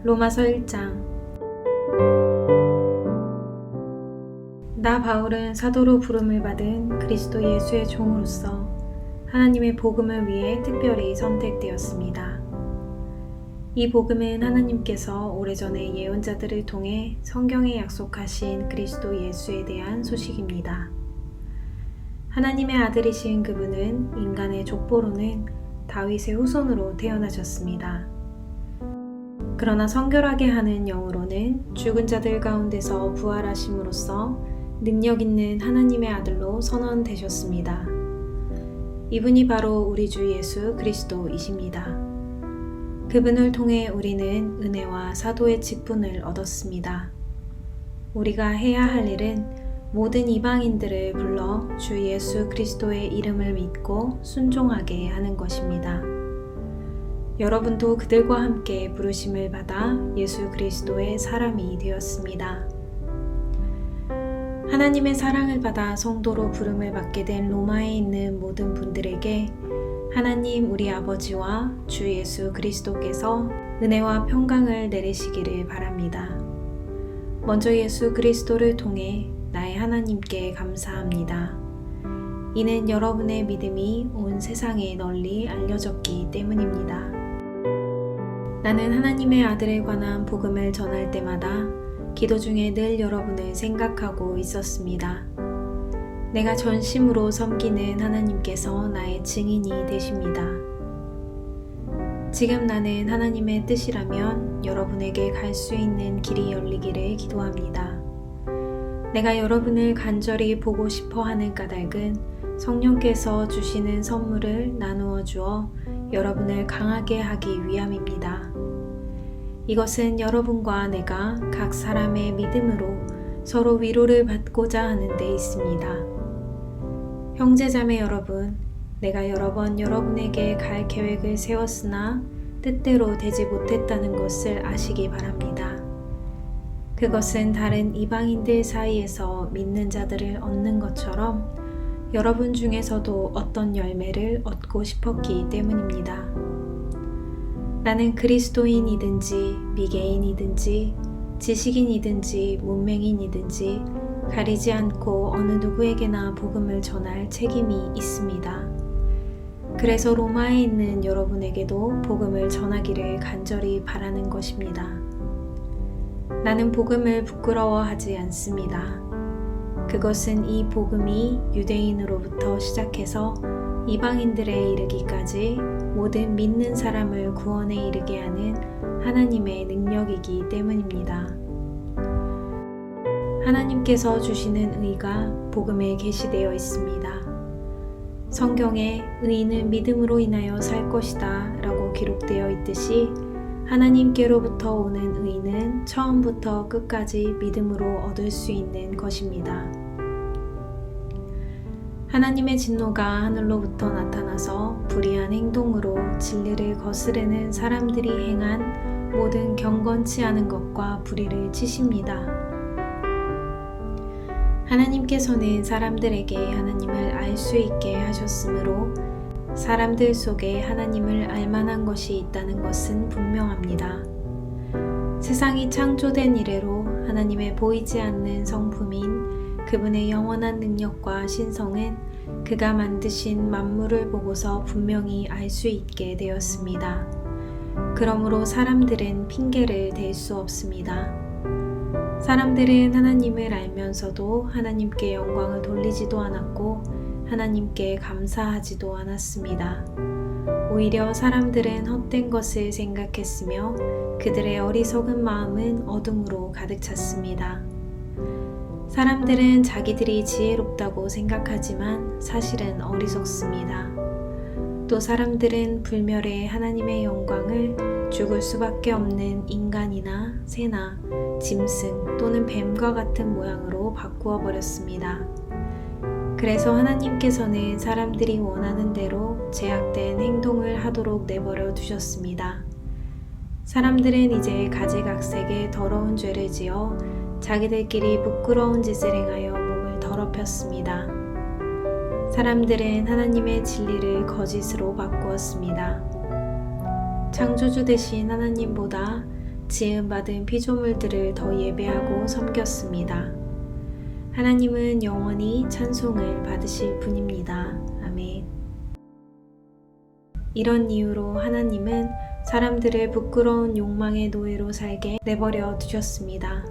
로마서 1장. 나 바울은 사도로 부름을 받은 그리스도 예수의 종으로서 하나님의 복음을 위해 특별히 선택되었습니다. 이 복음은 하나님께서 오래전에 예언자들을 통해 성경에 약속하신 그리스도 예수에 대한 소식입니다. 하나님의 아들이신 그분은 인간의 족보로는 다윗의 후손으로 태어나셨습니다. 그러나 성결하게 하는 영으로는 죽은 자들 가운데서 부활하심으로써 능력 있는 하나님의 아들로 선언되셨습니다. 이분이 바로 우리 주 예수 그리스도이십니다. 그분을 통해 우리는 은혜와 사도의 직분을 얻었습니다. 우리가 해야 할 일은 모든 이방인들을 불러 주 예수 그리스도의 이름을 믿고 순종하게 하는 것입니다. 여러분도 그들과 함께 부르심을 받아 예수 그리스도의 사람이 되었습니다. 하나님의 사랑을 받아 성도로 부름을 받게 된 로마에 있는 모든 분들에게 하나님 우리 아버지와 주 예수 그리스도께서 은혜와 평강을 내리시기를 바랍니다. 먼저 예수 그리스도를 통해 나의 하나님께 감사합니다. 이는 여러분의 믿음이 온 세상에 널리 알려졌기 때문입니다. 나는 하나님의 아들에 관한 복음을 전할 때마다 기도 중에 늘 여러분을 생각하고 있었습니다. 내가 전심으로 섬기는 하나님께서 나의 증인이 되십니다. 지금 나는 하나님의 뜻이라면 여러분에게 갈 수 있는 길이 열리기를 기도합니다. 내가 여러분을 간절히 보고 싶어 하는 까닭은 성령께서 주시는 선물을 나누어 주어 여러분을 강하게 하기 위함입니다. 이것은 여러분과 내가 각 사람의 믿음으로 서로 위로를 받고자 하는 데 있습니다. 형제자매 여러분, 내가 여러 번 여러분에게 갈 계획을 세웠으나 뜻대로 되지 못했다는 것을 아시기 바랍니다. 그것은 다른 이방인들 사이에서 믿는 자들을 얻는 것처럼 여러분 중에서도 어떤 열매를 얻고 싶었기 때문입니다. 나는 그리스도인이든지 미개인이든지 지식인이든지 문맹인이든지 가리지 않고 어느 누구에게나 복음을 전할 책임이 있습니다. 그래서 로마에 있는 여러분에게도 복음을 전하기를 간절히 바라는 것입니다. 나는 복음을 부끄러워하지 않습니다. 그것은 이 복음이 유대인으로부터 시작해서 이방인들에 이르기까지 모든 믿는 사람을 구원에 이르게 하는 하나님의 능력이기 때문입니다. 하나님께서 주시는 의가 복음에 계시되어 있습니다. 성경에 의인은 믿음으로 인하여 살 것이다 라고 기록되어 있듯이 하나님께로부터 오는 의는 처음부터 끝까지 믿음으로 얻을 수 있는 것입니다. 하나님의 진노가 하늘로부터 나타나서 불의한 행동으로 진리를 거스르는 사람들이 행한 모든 경건치 않은 것과 불의를 치십니다. 하나님께서는 사람들에게 하나님을 알 수 있게 하셨으므로 사람들 속에 하나님을 알 만한 것이 있다는 것은 분명합니다. 세상이 창조된 이래로 하나님의 보이지 않는 성품인 그분의 영원한 능력과 신성은 그가 만드신 만물을 보고서 분명히 알 수 있게 되었습니다. 그러므로 사람들은 핑계를 댈 수 없습니다. 사람들은 하나님을 알면서도 하나님께 영광을 돌리지도 않았고 하나님께 감사하지도 않았습니다. 오히려 사람들은 헛된 것을 생각했으며 그들의 어리석은 마음은 어둠으로 가득 찼습니다. 사람들은 자기들이 지혜롭다고 생각하지만 사실은 어리석습니다. 또 사람들은 불멸의 하나님의 영광을 죽을 수밖에 없는 인간이나 새나 짐승 또는 뱀과 같은 모양으로 바꾸어 버렸습니다. 그래서 하나님께서는 사람들이 원하는 대로 제약된 행동을 하도록 내버려 두셨습니다. 사람들은 이제 가지각색의 더러운 죄를 지어 자기들끼리 부끄러운 짓을 행하여 몸을 더럽혔습니다. 사람들은 하나님의 진리를 거짓으로 바꾸었습니다. 창조주 되신 하나님보다 지음받은 피조물들을 더 예배하고 섬겼습니다. 하나님은 영원히 찬송을 받으실 분입니다. 아멘. 이런 이유로 하나님은 사람들을 부끄러운 욕망의 노예로 살게 내버려 두셨습니다.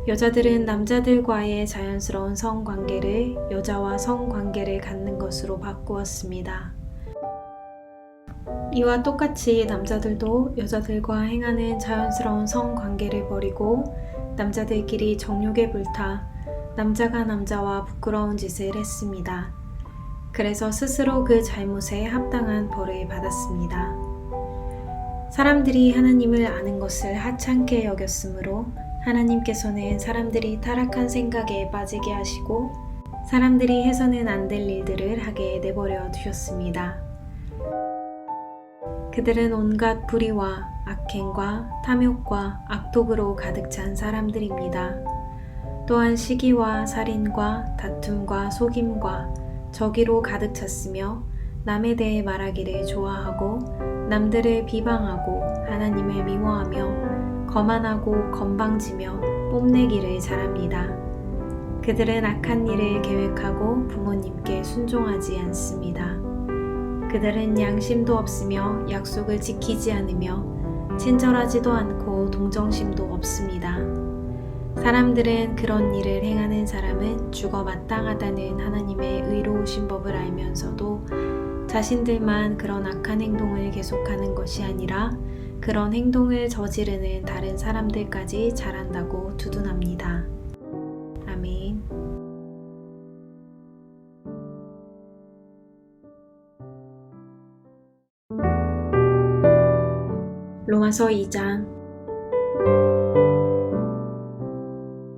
여자들은 남자들과의 자연스러운 성관계를 여자와 성관계를 갖는 것으로 바꾸었습니다. 이와 똑같이 남자들도 여자들과 행하는 자연스러운 성관계를 버리고 남자들끼리 정욕에 불타 남자가 남자와 부끄러운 짓을 했습니다. 그래서 스스로 그 잘못에 합당한 벌을 받았습니다. 사람들이 하나님을 아는 것을 하찮게 여겼으므로 하나님께서는 사람들이 타락한 생각에 빠지게 하시고 사람들이 해서는 안 될 일들을 하게 내버려 두셨습니다. 그들은 온갖 불의와 악행과 탐욕과 악독으로 가득 찬 사람들입니다. 또한 시기와 살인과 다툼과 속임과 저기로 가득 찼으며 남에 대해 말하기를 좋아하고 남들을 비방하고 하나님을 미워하며 거만하고 건방지며 뽐내기를 잘합니다. 그들은 악한 일을 계획하고 부모님께 순종하지 않습니다. 그들은 양심도 없으며 약속을 지키지 않으며 친절하지도 않고 동정심도 없습니다. 사람들은 그런 일을 행하는 사람은 죽어 마땅하다는 하나님의 의로우신 법을 알면서도 자신들만 그런 악한 행동을 계속하는 것이 아니라 그런 행동을 저지르는 다른 사람들까지 잘한다고 두둔합니다. 아멘. 로마서 2장.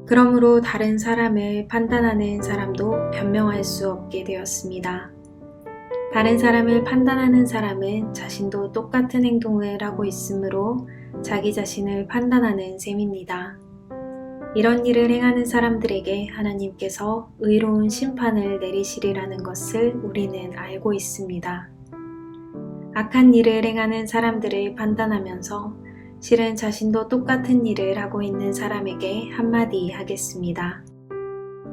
그러므로 다른 사람을 판단하는 사람도 변명할 수 없게 되었습니다. 다른 사람을 판단하는 사람은 자신도 똑같은 행동을 하고 있으므로 자기 자신을 판단하는 셈입니다. 이런 일을 행하는 사람들에게 하나님께서 의로운 심판을 내리시리라는 것을 우리는 알고 있습니다. 악한 일을 행하는 사람들을 판단하면서 실은 자신도 똑같은 일을 하고 있는 사람에게 한마디 하겠습니다.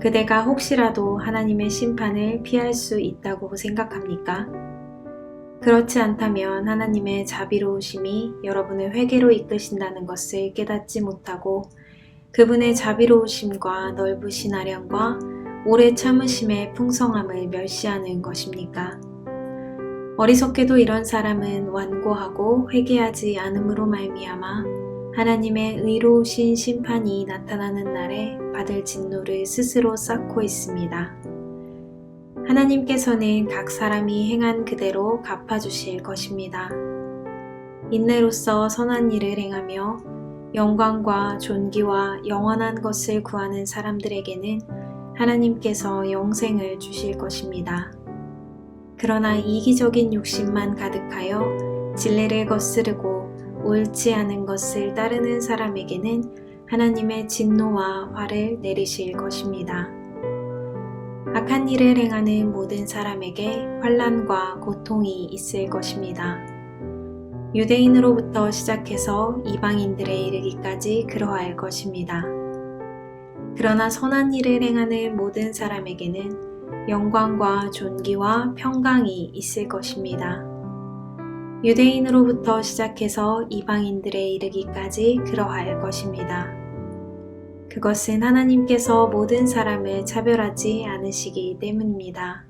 그대가 혹시라도 하나님의 심판을 피할 수 있다고 생각합니까? 그렇지 않다면 하나님의 자비로우심이 여러분을 회개로 이끄신다는 것을 깨닫지 못하고 그분의 자비로우심과 넓으신 아량과 오래 참으심의 풍성함을 멸시하는 것입니까? 어리석게도 이런 사람은 완고하고 회개하지 않음으로 말미암아 하나님의 의로우신 심판이 나타나는 날에 받을 진노를 스스로 쌓고 있습니다. 하나님께서는 각 사람이 행한 그대로 갚아주실 것입니다. 인내로써 선한 일을 행하며 영광과 존귀와 영원한 것을 구하는 사람들에게는 하나님께서 영생을 주실 것입니다. 그러나 이기적인 욕심만 가득하여 진리를 거스르고 옳지 않은 것을 따르는 사람에게는 하나님의 진노와 화를 내리실 것입니다. 악한 일을 행하는 모든 사람에게 환난과 고통이 있을 것입니다. 유대인으로부터 시작해서 이방인들에 이르기까지 그러할 것입니다. 그러나 선한 일을 행하는 모든 사람에게는 영광과 존귀와 평강이 있을 것입니다. 유대인으로부터 시작해서 이방인들에 이르기까지 그러할 것입니다. 그것은 하나님께서 모든 사람을 차별하지 않으시기 때문입니다.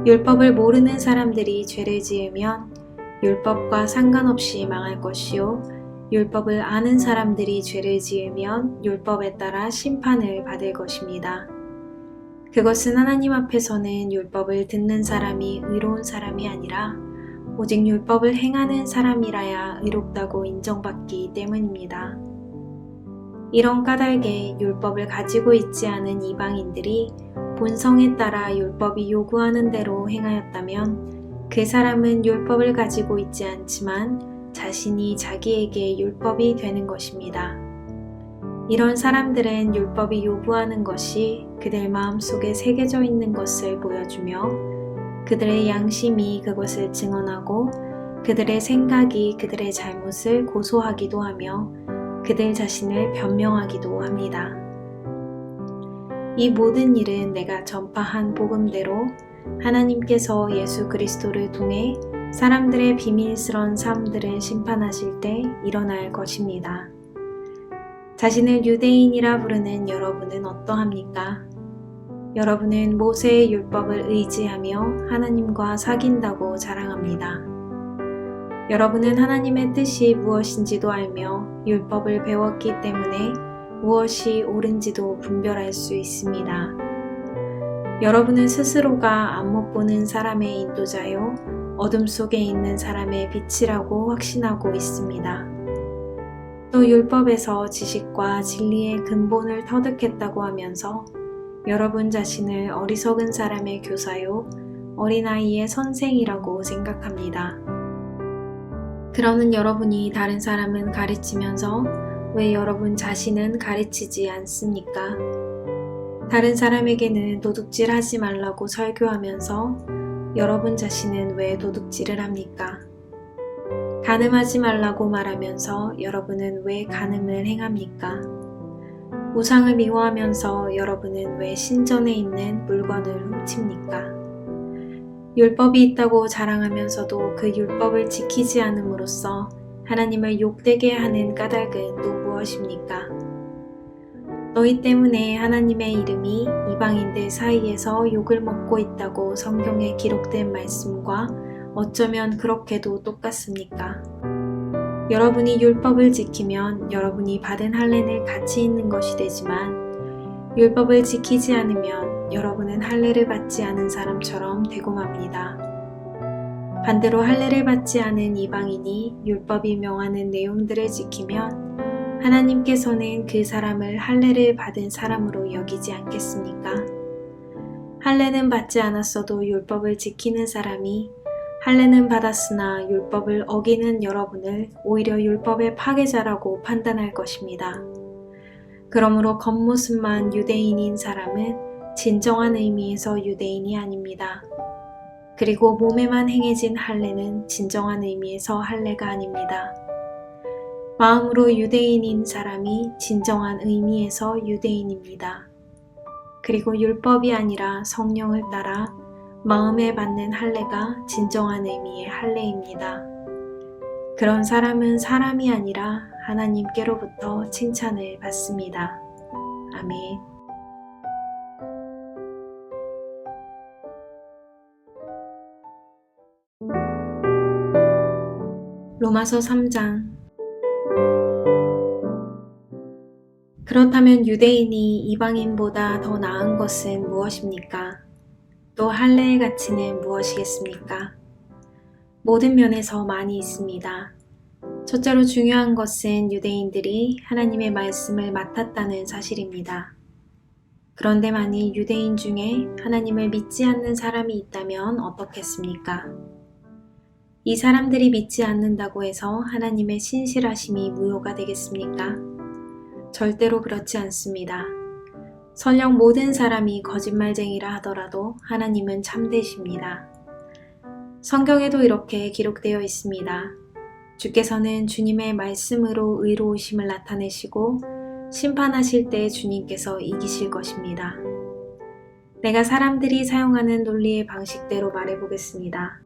율법을 모르는 사람들이 죄를 지으면 율법과 상관없이 망할 것이요 율법을 아는 사람들이 죄를 지으면 율법에 따라 심판을 받을 것입니다. 그것은 하나님 앞에서는 율법을 듣는 사람이 의로운 사람이 아니라 오직 율법을 행하는 사람이라야 의롭다고 인정받기 때문입니다. 이런 까닭에 율법을 가지고 있지 않은 이방인들이 본성에 따라 율법이 요구하는 대로 행하였다면 그 사람은 율법을 가지고 있지 않지만 자신이 자기에게 율법이 되는 것입니다. 이런 사람들은 율법이 요구하는 것이 그들 마음속에 새겨져 있는 것을 보여주며 그들의 양심이 그것을 증언하고 그들의 생각이 그들의 잘못을 고소하기도 하며 그들 자신을 변명하기도 합니다. 이 모든 일은 내가 전파한 복음대로 하나님께서 예수 그리스도를 통해 사람들의 비밀스러운 삶들을 심판하실 때 일어날 것입니다. 자신을 유대인이라 부르는 여러분은 어떠합니까? 여러분은 모세의 율법을 의지하며 하나님과 사귄다고 자랑합니다. 여러분은 하나님의 뜻이 무엇인지도 알며 율법을 배웠기 때문에 무엇이 옳은지도 분별할 수 있습니다. 여러분은 스스로가 안 못 보는 사람의 인도자요, 어둠 속에 있는 사람의 빛이라고 확신하고 있습니다. 또 율법에서 지식과 진리의 근본을 터득했다고 하면서 여러분 자신을 어리석은 사람의 교사요, 어린아이의 선생이라고 생각합니다. 그러는 여러분이 다른 사람은 가르치면서 왜 여러분 자신은 가르치지 않습니까? 다른 사람에게는 도둑질 하지 말라고 설교하면서 여러분 자신은 왜 도둑질을 합니까? 간음하지 말라고 말하면서 여러분은 왜 간음을 행합니까? 우상을 미워하면서 여러분은 왜 신전에 있는 물건을 훔칩니까? 율법이 있다고 자랑하면서도 그 율법을 지키지 않음으로써 하나님을 욕되게 하는 까닭은 또 무엇입니까? 너희 때문에 하나님의 이름이 이방인들 사이에서 욕을 먹고 있다고 성경에 기록된 말씀과 어쩌면 그렇게도 똑같습니까? 여러분이 율법을 지키면 여러분이 받은 할례는 가치 있는 것이 되지만 율법을 지키지 않으면 여러분은 할례를 받지 않은 사람처럼 되고 맙니다. 반대로 할례를 받지 않은 이방인이 율법이 명하는 내용들을 지키면 하나님께서는 그 사람을 할례를 받은 사람으로 여기지 않겠습니까? 할례는 받지 않았어도 율법을 지키는 사람이 할례는 받았으나 율법을 어기는 여러분을 오히려 율법의 파괴자라고 판단할 것입니다. 그러므로 겉모습만 유대인인 사람은 진정한 의미에서 유대인이 아닙니다. 그리고 몸에만 행해진 할례는 진정한 의미에서 할례가 아닙니다. 마음으로 유대인인 사람이 진정한 의미에서 유대인입니다. 그리고 율법이 아니라 성령을 따라 마음에 받는 할례가 진정한 의미의 할례입니다. 그런 사람은 사람이 아니라 하나님께로부터 칭찬을 받습니다. 아멘. 로마서 3장. 그렇다면 유대인이 이방인보다 더 나은 것은 무엇입니까? 또 할례의 가치는 무엇이겠습니까? 모든 면에서 많이 있습니다. 첫째로 중요한 것은 유대인들이 하나님의 말씀을 맡았다는 사실입니다. 그런데 만일 유대인 중에 하나님을 믿지 않는 사람이 있다면 어떻겠습니까? 이 사람들이 믿지 않는다고 해서 하나님의 신실하심이 무효가 되겠습니까? 절대로 그렇지 않습니다. 설령 모든 사람이 거짓말쟁이라 하더라도 하나님은 참되십니다. 성경에도 이렇게 기록되어 있습니다. 주께서는 주님의 말씀으로 의로우심을 나타내시고 심판하실 때 주님께서 이기실 것입니다. 내가 사람들이 사용하는 논리의 방식대로 말해보겠습니다.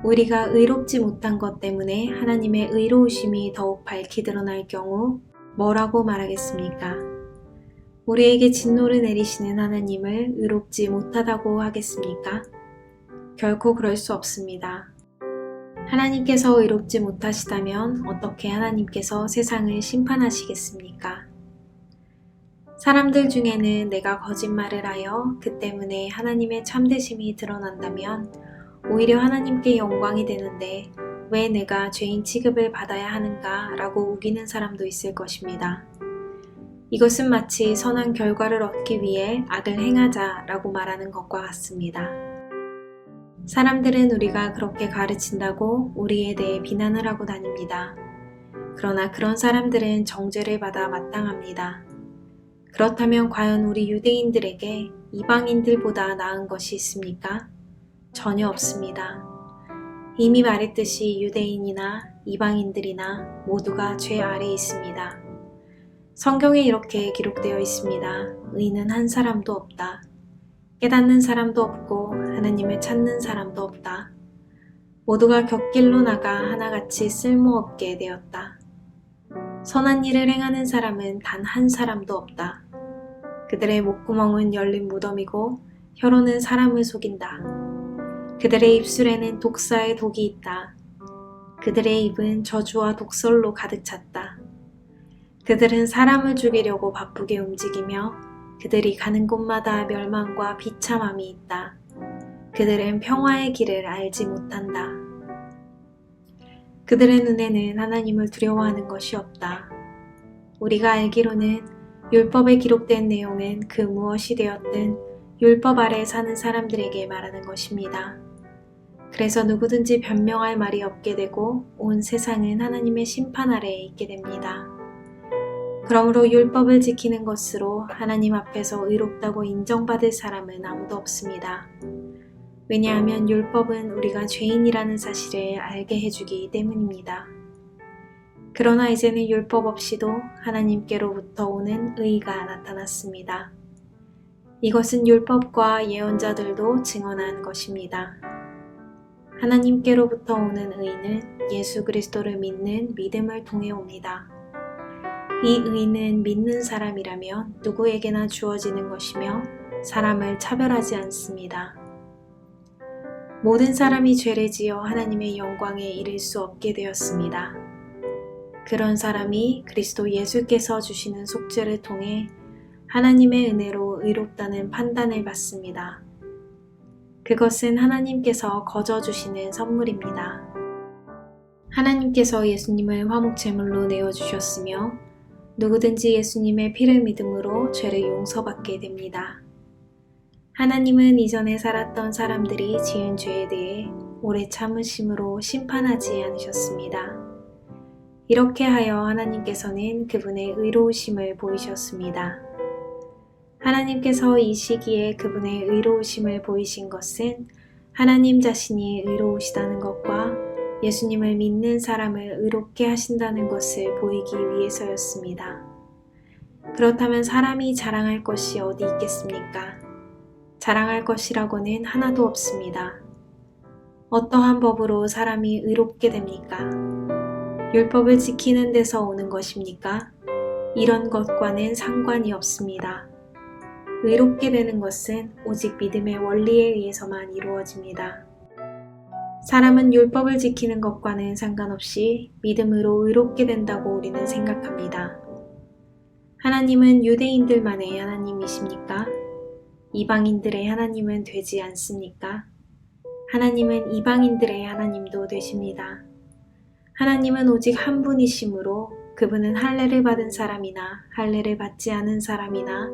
우리가 의롭지 못한 것 때문에 하나님의 의로우심이 더욱 밝히 드러날 경우 뭐라고 말하겠습니까? 우리에게 진노를 내리시는 하나님을 의롭지 못하다고 하겠습니까? 결코 그럴 수 없습니다. 하나님께서 의롭지 못하시다면 어떻게 하나님께서 세상을 심판하시겠습니까? 사람들 중에는 내가 거짓말을 하여 그 때문에 하나님의 참되심이 드러난다면 오히려 하나님께 영광이 되는데 왜 내가 죄인 취급을 받아야 하는가 라고 우기는 사람도 있을 것입니다. 이것은 마치 선한 결과를 얻기 위해 악을 행하자 라고 말하는 것과 같습니다. 사람들은 우리가 그렇게 가르친다고 우리에 대해 비난을 하고 다닙니다. 그러나 그런 사람들은 정죄를 받아 마땅합니다. 그렇다면 과연 우리 유대인들에게 이방인들보다 나은 것이 있습니까? 전혀 없습니다. 이미 말했듯이 유대인이나 이방인들이나 모두가 죄 아래에 있습니다. 성경에 이렇게 기록되어 있습니다. 의인은 한 사람도 없다. 깨닫는 사람도 없고 하나님을 찾는 사람도 없다. 모두가 곁길로 나가 하나같이 쓸모없게 되었다. 선한 일을 행하는 사람은 단 한 사람도 없다. 그들의 목구멍은 열린 무덤이고 혀로는 사람을 속인다. 그들의 입술에는 독사의 독이 있다. 그들의 입은 저주와 독설로 가득 찼다. 그들은 사람을 죽이려고 바쁘게 움직이며 그들이 가는 곳마다 멸망과 비참함이 있다. 그들은 평화의 길을 알지 못한다. 그들의 눈에는 하나님을 두려워하는 것이 없다. 우리가 알기로는 율법에 기록된 내용은 그 무엇이 되었든 율법 아래 사는 사람들에게 말하는 것입니다. 그래서 누구든지 변명할 말이 없게 되고 온 세상은 하나님의 심판 아래에 있게 됩니다. 그러므로 율법을 지키는 것으로 하나님 앞에서 의롭다고 인정받을 사람은 아무도 없습니다. 왜냐하면 율법은 우리가 죄인이라는 사실을 알게 해주기 때문입니다. 그러나 이제는 율법 없이도 하나님께로부터 오는 의가 나타났습니다. 이것은 율법과 예언자들도 증언한 것입니다. 하나님께로부터 오는 의는 예수 그리스도를 믿는 믿음을 통해 옵니다. 이 의는 믿는 사람이라면 누구에게나 주어지는 것이며 사람을 차별하지 않습니다. 모든 사람이 죄를 지어 하나님의 영광에 이를 수 없게 되었습니다. 그런 사람이 그리스도 예수께서 주시는 속죄를 통해 하나님의 은혜로 의롭다는 판단을 받습니다. 그것은 하나님께서 거저 주시는 선물입니다. 하나님께서 예수님을 화목제물로 내어주셨으며 누구든지 예수님의 피를 믿음으로 죄를 용서받게 됩니다. 하나님은 이전에 살았던 사람들이 지은 죄에 대해 오래 참으심으로 심판하지 않으셨습니다. 이렇게 하여 하나님께서는 그분의 의로우심을 보이셨습니다. 하나님께서 이 시기에 그분의 의로우심을 보이신 것은 하나님 자신이 의로우시다는 것과 예수님을 믿는 사람을 의롭게 하신다는 것을 보이기 위해서였습니다. 그렇다면 사람이 자랑할 것이 어디 있겠습니까? 자랑할 것이라고는 하나도 없습니다. 어떠한 법으로 사람이 의롭게 됩니까? 율법을 지키는 데서 오는 것입니까? 이런 것과는 상관이 없습니다. 의롭게 되는 것은 오직 믿음의 원리에 의해서만 이루어집니다. 사람은 율법을 지키는 것과는 상관없이 믿음으로 의롭게 된다고 우리는 생각합니다. 하나님은 유대인들만의 하나님이십니까? 이방인들의 하나님은 되지 않습니까? 하나님은 이방인들의 하나님도 되십니다. 하나님은 오직 한 분이시므로 그분은 할례를 받은 사람이나 할례를 받지 않은 사람이나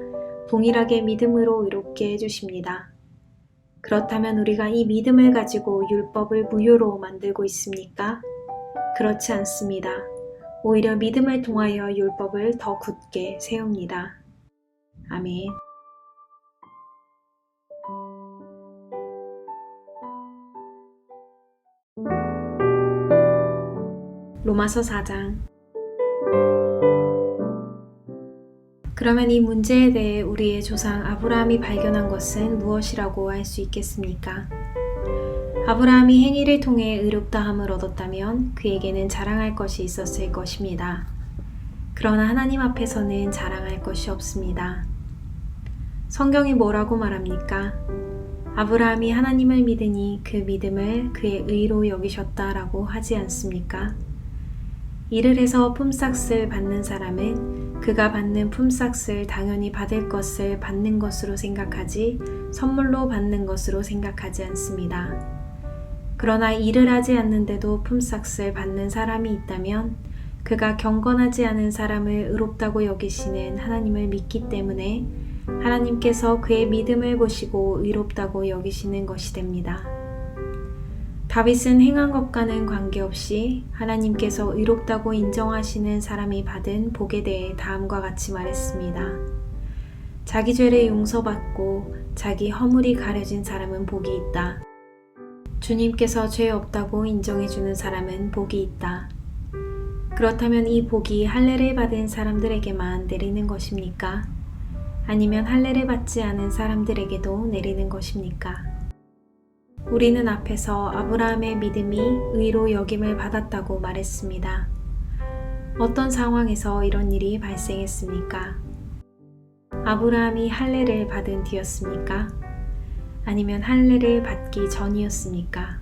동일하게 믿음으로 의롭게 해주십니다. 그렇다면 우리가 이 믿음을 가지고 율법을 무효로 만들고 있습니까? 그렇지 않습니다. 오히려 믿음을 통하여 율법을 더 굳게 세웁니다. 아멘. 로마서 4장. 그러면 이 문제에 대해 우리의 조상 아브라함이 발견한 것은 무엇이라고 할 수 있겠습니까? 아브라함이 행위를 통해 의롭다함을 얻었다면 그에게는 자랑할 것이 있었을 것입니다. 그러나 하나님 앞에서는 자랑할 것이 없습니다. 성경이 뭐라고 말합니까? 아브라함이 하나님을 믿으니 그 믿음을 그의 의로 여기셨다라고 하지 않습니까? 일을 해서 품삯을 받는 사람은 그가 받는 품삯을 당연히 받을 것을 받는 것으로 생각하지 선물로 받는 것으로 생각하지 않습니다. 그러나 일을 하지 않는데도 품삯을 받는 사람이 있다면 그가 경건하지 않은 사람을 의롭다고 여기시는 하나님을 믿기 때문에 하나님께서 그의 믿음을 보시고 의롭다고 여기시는 것이 됩니다. 다윗은 행한 것과는 관계없이 하나님께서 의롭다고 인정하시는 사람이 받은 복에 대해 다음과 같이 말했습니다. 자기 죄를 용서받고 자기 허물이 가려진 사람은 복이 있다. 주님께서 죄 없다고 인정해주는 사람은 복이 있다. 그렇다면 이 복이 할례를 받은 사람들에게만 내리는 것입니까? 아니면 할례를 받지 않은 사람들에게도 내리는 것입니까? 우리는 앞에서 아브라함의 믿음이 의로 여김을 받았다고 말했습니다. 어떤 상황에서 이런 일이 발생했습니까? 아브라함이 할례를 받은 뒤였습니까? 아니면 할례를 받기 전이었습니까?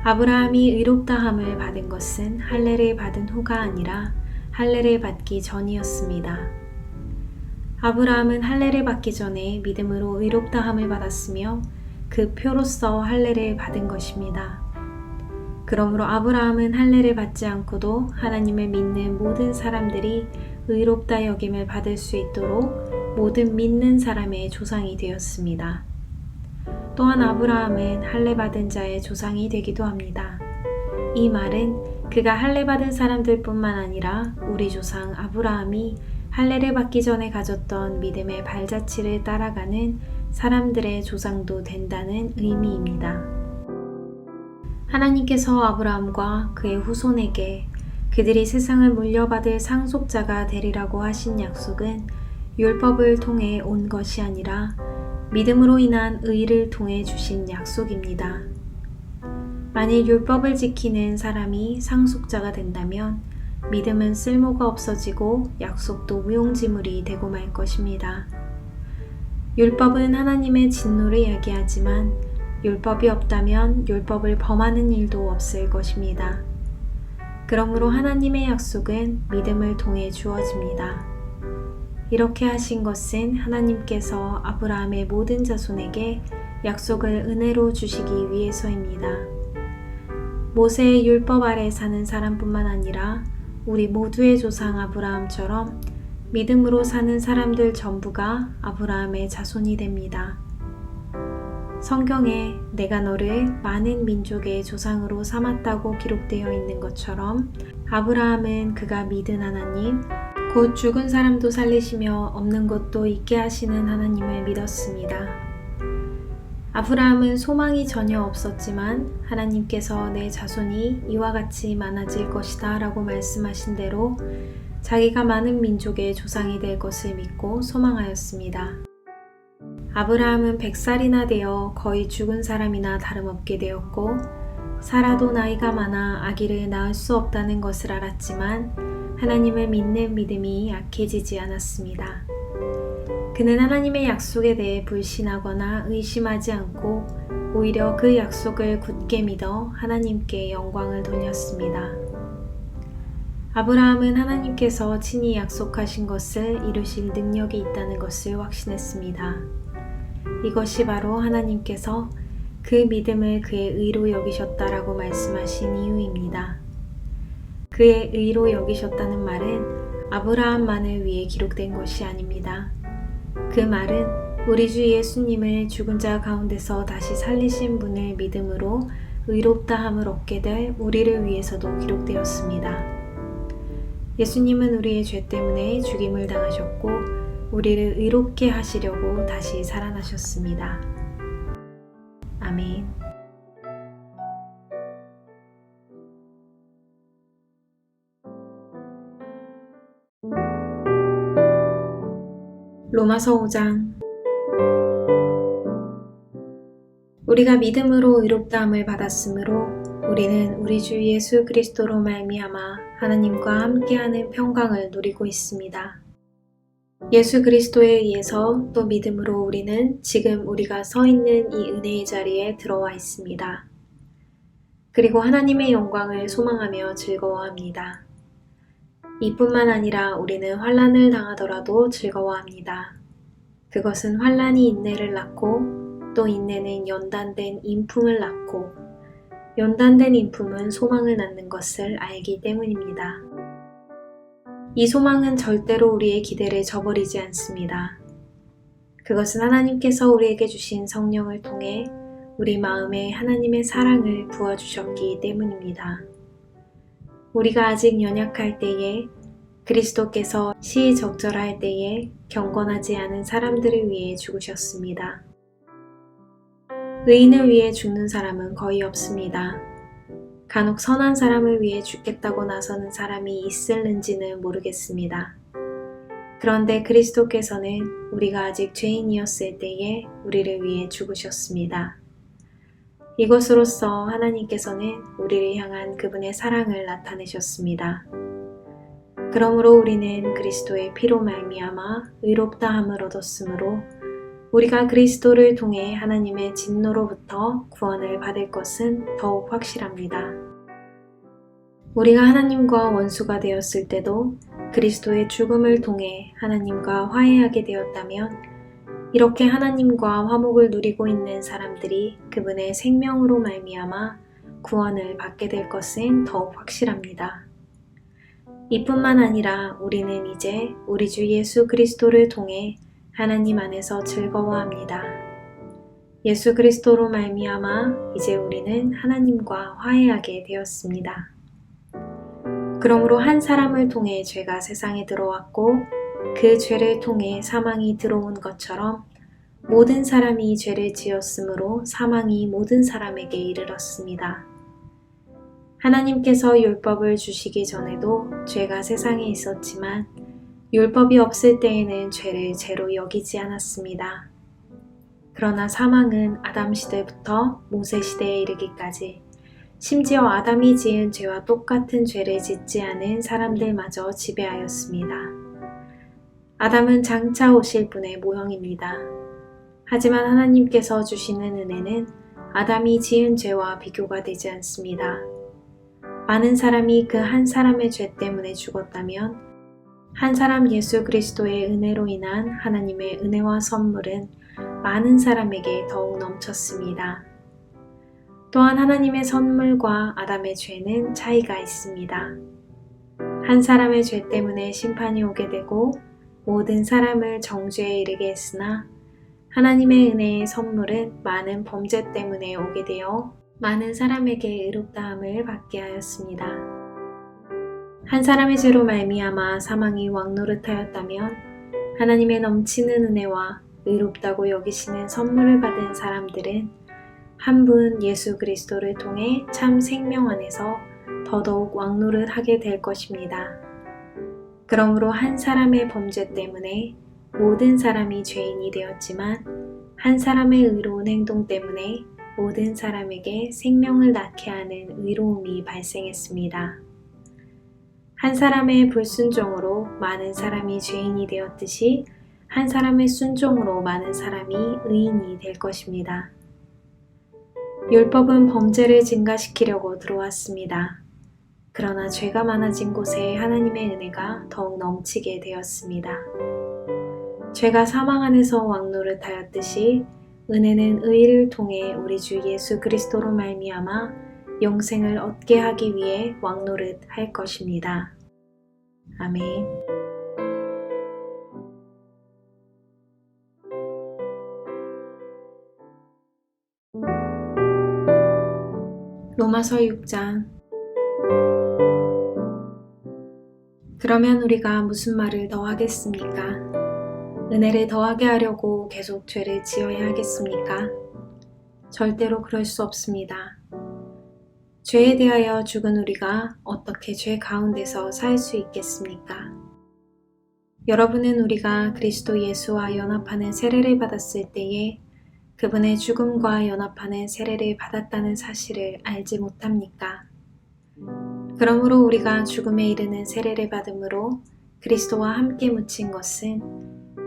아브라함이 의롭다함을 받은 것은 할례를 받은 후가 아니라 할례를 받기 전이었습니다. 아브라함은 할례를 받기 전에 믿음으로 의롭다함을 받았으며 그 표로서 할례를 받은 것입니다. 그러므로 아브라함은 할례를 받지 않고도 하나님을 믿는 모든 사람들이 의롭다 여김을 받을 수 있도록 모든 믿는 사람의 조상이 되었습니다. 또한 아브라함은 할례 받은 자의 조상이 되기도 합니다. 이 말은 그가 할례 받은 사람들뿐만 아니라 우리 조상 아브라함이 할례를 받기 전에 가졌던 믿음의 발자취를 따라가는 사람들의 조상도 된다는 의미입니다. 하나님께서 아브라함과 그의 후손에게 그들이 세상을 물려받을 상속자가 되리라고 하신 약속은 율법을 통해 온 것이 아니라 믿음으로 인한 의를 통해 주신 약속입니다. 만일 율법을 지키는 사람이 상속자가 된다면 믿음은 쓸모가 없어지고 약속도 무용지물이 되고 말 것입니다. 율법은 하나님의 진노를 이야기하지만 율법이 없다면 율법을 범하는 일도 없을 것입니다. 그러므로 하나님의 약속은 믿음을 통해 주어집니다. 이렇게 하신 것은 하나님께서 아브라함의 모든 자손에게 약속을 은혜로 주시기 위해서입니다. 모세의 율법 아래 사는 사람뿐만 아니라 우리 모두의 조상 아브라함처럼 믿음으로 사는 사람들 전부가 아브라함의 자손이 됩니다. 성경에 내가 너를 많은 민족의 조상으로 삼았다고 기록되어 있는 것처럼 아브라함은 그가 믿은 하나님, 곧 죽은 사람도 살리시며 없는 것도 있게 하시는 하나님을 믿었습니다. 아브라함은 소망이 전혀 없었지만 하나님께서 내 자손이 이와 같이 많아질 것이다 라고 말씀하신 대로 자기가 많은 민족의 조상이 될 것을 믿고 소망하였습니다. 아브라함은 100살이나 되어 거의 죽은 사람이나 다름없게 되었고 사라도 나이가 많아 아기를 낳을 수 없다는 것을 알았지만 하나님을 믿는 믿음이 약해지지 않았습니다. 그는 하나님의 약속에 대해 불신하거나 의심하지 않고 오히려 그 약속을 굳게 믿어 하나님께 영광을 돌렸습니다. 아브라함은 하나님께서 친히 약속하신 것을 이루실 능력이 있다는 것을 확신했습니다. 이것이 바로 하나님께서 그 믿음을 그의 의로 여기셨다라고 말씀하신 이유입니다. 그의 의로 여기셨다는 말은 아브라함만을 위해 기록된 것이 아닙니다. 그 말은 우리 주 예수님을 죽은 자 가운데서 다시 살리신 분을 믿음으로 의롭다함을 얻게 될 우리를 위해서도 기록되었습니다. 예수님은 우리의 죄 때문에 죽임을 당하셨고 우리를 의롭게 하시려고 다시 살아나셨습니다. 아멘. 로마서 5장. 우리가 믿음으로 의롭다함을 받았으므로 우리는 우리 주 예수 그리스도로 말미암아 하나님과 함께하는 평강을 누리고 있습니다. 예수 그리스도에 의해서 또 믿음으로 우리는 지금 우리가 서 있는 이 은혜의 자리에 들어와 있습니다. 그리고 하나님의 영광을 소망하며 즐거워합니다. 이뿐만 아니라 우리는 환난을 당하더라도 즐거워합니다. 그것은 환난이 인내를 낳고 또 인내는 연단된 인품을 낳고 연단된 인품은 소망을 낳는 것을 알기 때문입니다. 이 소망은 절대로 우리의 기대를 저버리지 않습니다. 그것은 하나님께서 우리에게 주신 성령을 통해 우리 마음에 하나님의 사랑을 부어주셨기 때문입니다. 우리가 아직 연약할 때에 그리스도께서 시적절할 때에 경건하지 않은 사람들을 위해 죽으셨습니다. 의인을 위해 죽는 사람은 거의 없습니다. 간혹 선한 사람을 위해 죽겠다고 나서는 사람이 있을는지는 모르겠습니다. 그런데 그리스도께서는 우리가 아직 죄인이었을 때에 우리를 위해 죽으셨습니다. 이것으로써 하나님께서는 우리를 향한 그분의 사랑을 나타내셨습니다. 그러므로 우리는 그리스도의 피로 말미암아 의롭다함을 얻었으므로 우리가 그리스도를 통해 하나님의 진노로부터 구원을 받을 것은 더욱 확실합니다. 우리가 하나님과 원수가 되었을 때도 그리스도의 죽음을 통해 하나님과 화해하게 되었다면 이렇게 하나님과 화목을 누리고 있는 사람들이 그분의 생명으로 말미암아 구원을 받게 될 것은 더욱 확실합니다. 이뿐만 아니라 우리는 이제 우리 주 예수 그리스도를 통해 하나님 안에서 즐거워합니다. 예수 그리스도로 말미암아 이제 우리는 하나님과 화해하게 되었습니다. 그러므로 한 사람을 통해 죄가 세상에 들어왔고 그 죄를 통해 사망이 들어온 것처럼 모든 사람이 죄를 지었으므로 사망이 모든 사람에게 이르렀습니다. 하나님께서 율법을 주시기 전에도 죄가 세상에 있었지만 율법이 없을 때에는 죄를 죄로 여기지 않았습니다. 그러나 사망은 아담 시대부터 모세 시대에 이르기까지 심지어 아담이 지은 죄와 똑같은 죄를 짓지 않은 사람들마저 지배하였습니다. 아담은 장차 오실 분의 모형입니다. 하지만 하나님께서 주시는 은혜는 아담이 지은 죄와 비교가 되지 않습니다. 많은 사람이 그 한 사람의 죄 때문에 죽었다면 한 사람 예수 그리스도의 은혜로 인한 하나님의 은혜와 선물은 많은 사람에게 더욱 넘쳤습니다. 또한 하나님의 선물과 아담의 죄는 차이가 있습니다. 한 사람의 죄 때문에 심판이 오게 되고 모든 사람을 정죄에 이르게 했으나 하나님의 은혜의 선물은 많은 범죄 때문에 오게 되어 많은 사람에게 의롭다함을 받게 하였습니다. 한 사람의 죄로 말미암아 사망이 왕노릇하였다면 하나님의 넘치는 은혜와 의롭다고 여기시는 선물을 받은 사람들은 한 분 예수 그리스도를 통해 참 생명 안에서 더더욱 왕노릇하게 될 것입니다. 그러므로 한 사람의 범죄 때문에 모든 사람이 죄인이 되었지만 한 사람의 의로운 행동 때문에 모든 사람에게 생명을 낳게 하는 의로움이 발생했습니다. 한 사람의 불순종으로 많은 사람이 죄인이 되었듯이 한 사람의 순종으로 많은 사람이 의인이 될 것입니다. 율법은 범죄를 증가시키려고 들어왔습니다. 그러나 죄가 많아진 곳에 하나님의 은혜가 더욱 넘치게 되었습니다. 죄가 사망 안에서 왕노릇하였듯이 은혜는 의를 통해 우리 주 예수 그리스도로 말미암아 영생을 얻게 하기 위해 왕노릇할 것입니다. 아멘. 로마서 6장. 그러면 우리가 무슨 말을 더 하겠습니까? 은혜를 더하게 하려고 계속 죄를 지어야 하겠습니까? 절대로 그럴 수 없습니다. 죄에 대하여 죽은 우리가 어떻게 죄 가운데서 살 수 있겠습니까? 여러분은 우리가 그리스도 예수와 연합하는 세례를 받았을 때에 그분의 죽음과 연합하는 세례를 받았다는 사실을 알지 못합니까? 그러므로 우리가 죽음에 이르는 세례를 받음으로 그리스도와 함께 묻힌 것은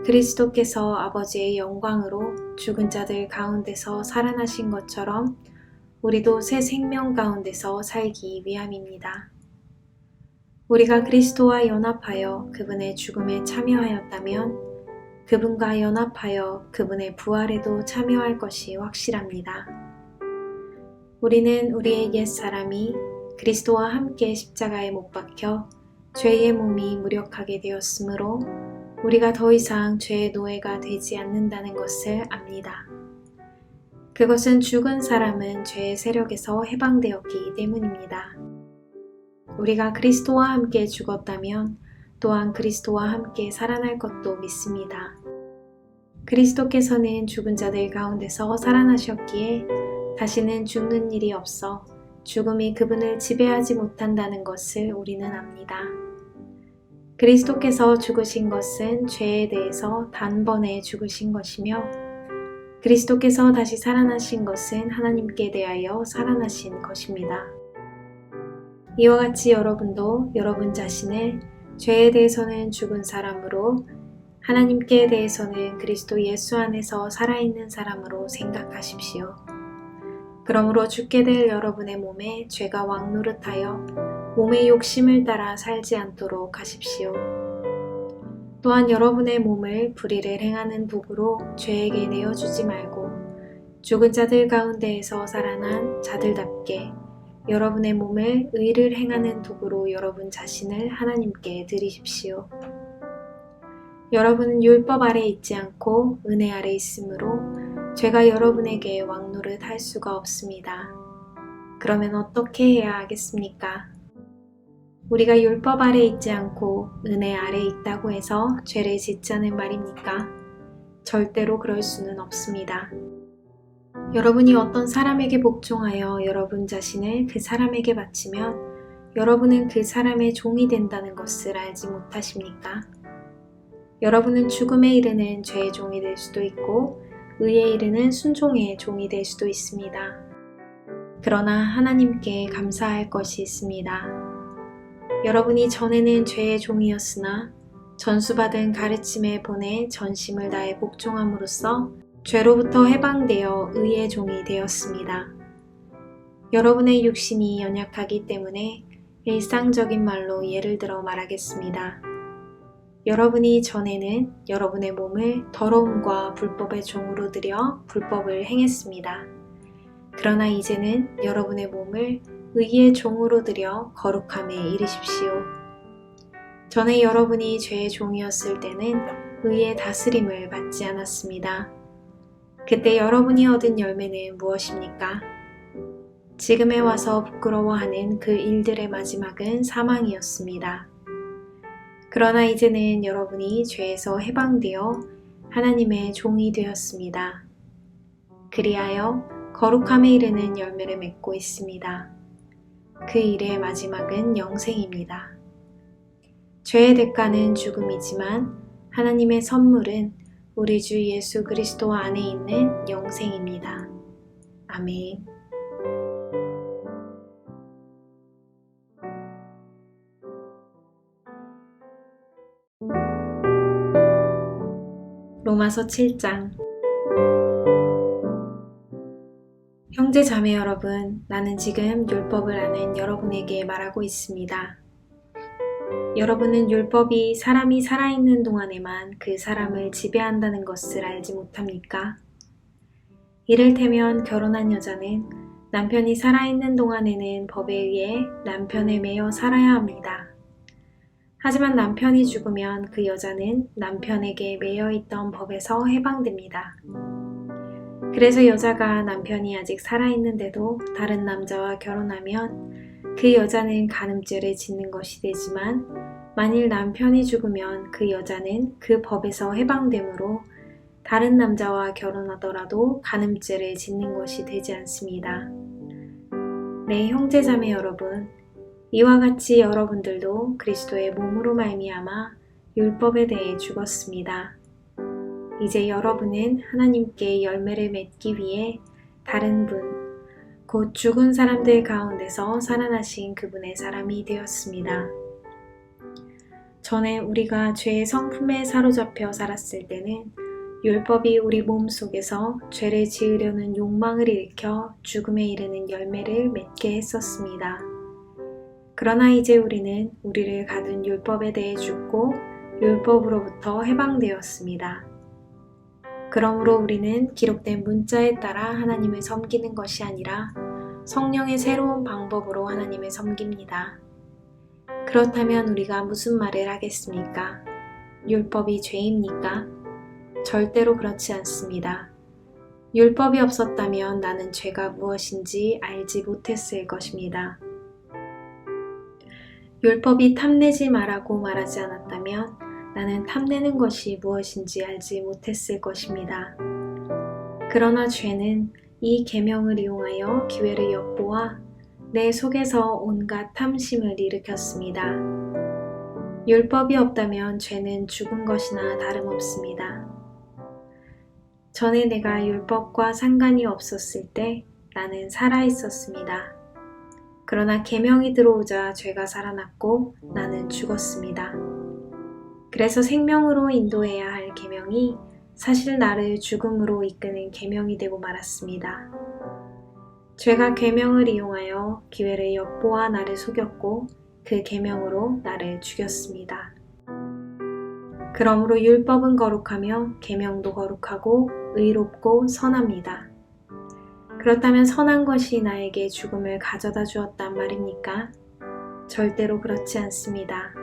그리스도께서 아버지의 영광으로 죽은 자들 가운데서 살아나신 것처럼 우리도 새 생명 가운데서 살기 위함입니다. 우리가 그리스도와 연합하여 그분의 죽음에 참여하였다면 그분과 연합하여 그분의 부활에도 참여할 것이 확실합니다. 우리는 우리의 옛사람이 그리스도와 함께 십자가에 못 박혀 죄의 몸이 무력하게 되었으므로 우리가 더 이상 죄의 노예가 되지 않는다는 것을 압니다. 그것은 죽은 사람은 죄의 세력에서 해방되었기 때문입니다. 우리가 그리스도와 함께 죽었다면 또한 그리스도와 함께 살아날 것도 믿습니다. 그리스도께서는 죽은 자들 가운데서 살아나셨기에 다시는 죽는 일이 없어 죽음이 그분을 지배하지 못한다는 것을 우리는 압니다. 그리스도께서 죽으신 것은 죄에 대해서 단번에 죽으신 것이며 그리스도께서 다시 살아나신 것은 하나님께 대하여 살아나신 것입니다. 이와 같이 여러분도 여러분 자신을 죄에 대해서는 죽은 사람으로 하나님께 대해서는 그리스도 예수 안에서 살아있는 사람으로 생각하십시오. 그러므로 죽게 될 여러분의 몸에 죄가 왕노릇하여 몸의 욕심을 따라 살지 않도록 하십시오. 또한 여러분의 몸을 불의를 행하는 도구로 죄에게 내어주지 말고 죽은 자들 가운데에서 살아난 자들답게 여러분의 몸을 의를 행하는 도구로 여러분 자신을 하나님께 드리십시오. 여러분은 율법 아래 있지 않고 은혜 아래 있으므로 죄가 여러분에게 왕노릇 할 수가 없습니다. 그러면 어떻게 해야 하겠습니까? 우리가 율법 아래 있지 않고 은혜 아래 있다고 해서 죄를 짓자는 말입니까? 절대로 그럴 수는 없습니다. 여러분이 어떤 사람에게 복종하여 여러분 자신을 그 사람에게 바치면 여러분은 그 사람의 종이 된다는 것을 알지 못하십니까? 여러분은 죽음에 이르는 죄의 종이 될 수도 있고 의에 이르는 순종의 종이 될 수도 있습니다. 그러나 하나님께 감사할 것이 있습니다. 여러분이 전에는 죄의 종이었으나 전수받은 가르침에 본에 전심을 다해 복종함으로써 죄로부터 해방되어 의의 종이 되었습니다. 여러분의 육신이 연약하기 때문에 일상적인 말로 예를 들어 말하겠습니다. 여러분이 전에는 여러분의 몸을 더러움과 불법의 종으로 들여 불법을 행했습니다. 그러나 이제는 여러분의 몸을 의의 종으로 들여 거룩함에 이르십시오. 전에 여러분이 죄의 종이었을 때는 의의 다스림을 받지 않았습니다. 그때 여러분이 얻은 열매는 무엇입니까? 지금에 와서 부끄러워하는 그 일들의 마지막은 사망이었습니다. 그러나 이제는 여러분이 죄에서 해방되어 하나님의 종이 되었습니다. 그리하여 거룩함에 이르는 열매를 맺고 있습니다. 그 일의 마지막은 영생입니다. 죄의 대가는 죽음이지만 하나님의 선물은 우리 주 예수 그리스도 안에 있는 영생입니다. 아멘. 로마서 7장. 형제 자매 여러분, 나는 지금 율법을 아는 여러분에게 말하고 있습니다. 여러분은 율법이 사람이 살아있는 동안에만 그 사람을 지배한다는 것을 알지 못합니까? 이를테면 결혼한 여자는 남편이 살아있는 동안에는 법에 의해 남편에 매여 살아야 합니다. 하지만 남편이 죽으면 그 여자는 남편에게 매여 있던 법에서 해방됩니다. 그래서 여자가 남편이 아직 살아있는데도 다른 남자와 결혼하면 그 여자는 간음죄를 짓는 것이 되지만 만일 남편이 죽으면 그 여자는 그 법에서 해방되므로 다른 남자와 결혼하더라도 간음죄를 짓는 것이 되지 않습니다. 네, 형제자매 여러분, 이와 같이 여러분들도 그리스도의 몸으로 말미암아 율법에 대해 죽었습니다. 이제 여러분은 하나님께 열매를 맺기 위해 다른 분, 곧 죽은 사람들 가운데서 살아나신 그분의 사람이 되었습니다. 전에 우리가 죄의 성품에 사로잡혀 살았을 때는 율법이 우리 몸 속에서 죄를 지으려는 욕망을 일으켜 죽음에 이르는 열매를 맺게 했었습니다. 그러나 이제 우리는 우리를 가둔 율법에 대해 죽고 율법으로부터 해방되었습니다. 그러므로 우리는 기록된 문자에 따라 하나님을 섬기는 것이 아니라 성령의 새로운 방법으로 하나님을 섬깁니다. 그렇다면 우리가 무슨 말을 하겠습니까? 율법이 죄입니까? 절대로 그렇지 않습니다. 율법이 없었다면 나는 죄가 무엇인지 알지 못했을 것입니다. 율법이 탐내지 말라고 말하지 않았다면 나는 탐내는 것이 무엇인지 알지 못했을 것입니다. 그러나 죄는 이 계명을 이용하여 기회를 엿보아 내 속에서 온갖 탐심을 일으켰습니다. 율법이 없다면 죄는 죽은 것이나 다름없습니다. 전에 내가 율법과 상관이 없었을 때 나는 살아 있었습니다. 그러나 계명이 들어오자 죄가 살아났고 나는 죽었습니다. 그래서 생명으로 인도해야 할 계명이 사실 나를 죽음으로 이끄는 계명이 되고 말았습니다. 죄가 계명을 이용하여 기회를 엿보아 나를 속였고 그 계명으로 나를 죽였습니다. 그러므로 율법은 거룩하며 계명도 거룩하고 의롭고 선합니다. 그렇다면 선한 것이 나에게 죽음을 가져다 주었단 말입니까? 절대로 그렇지 않습니다.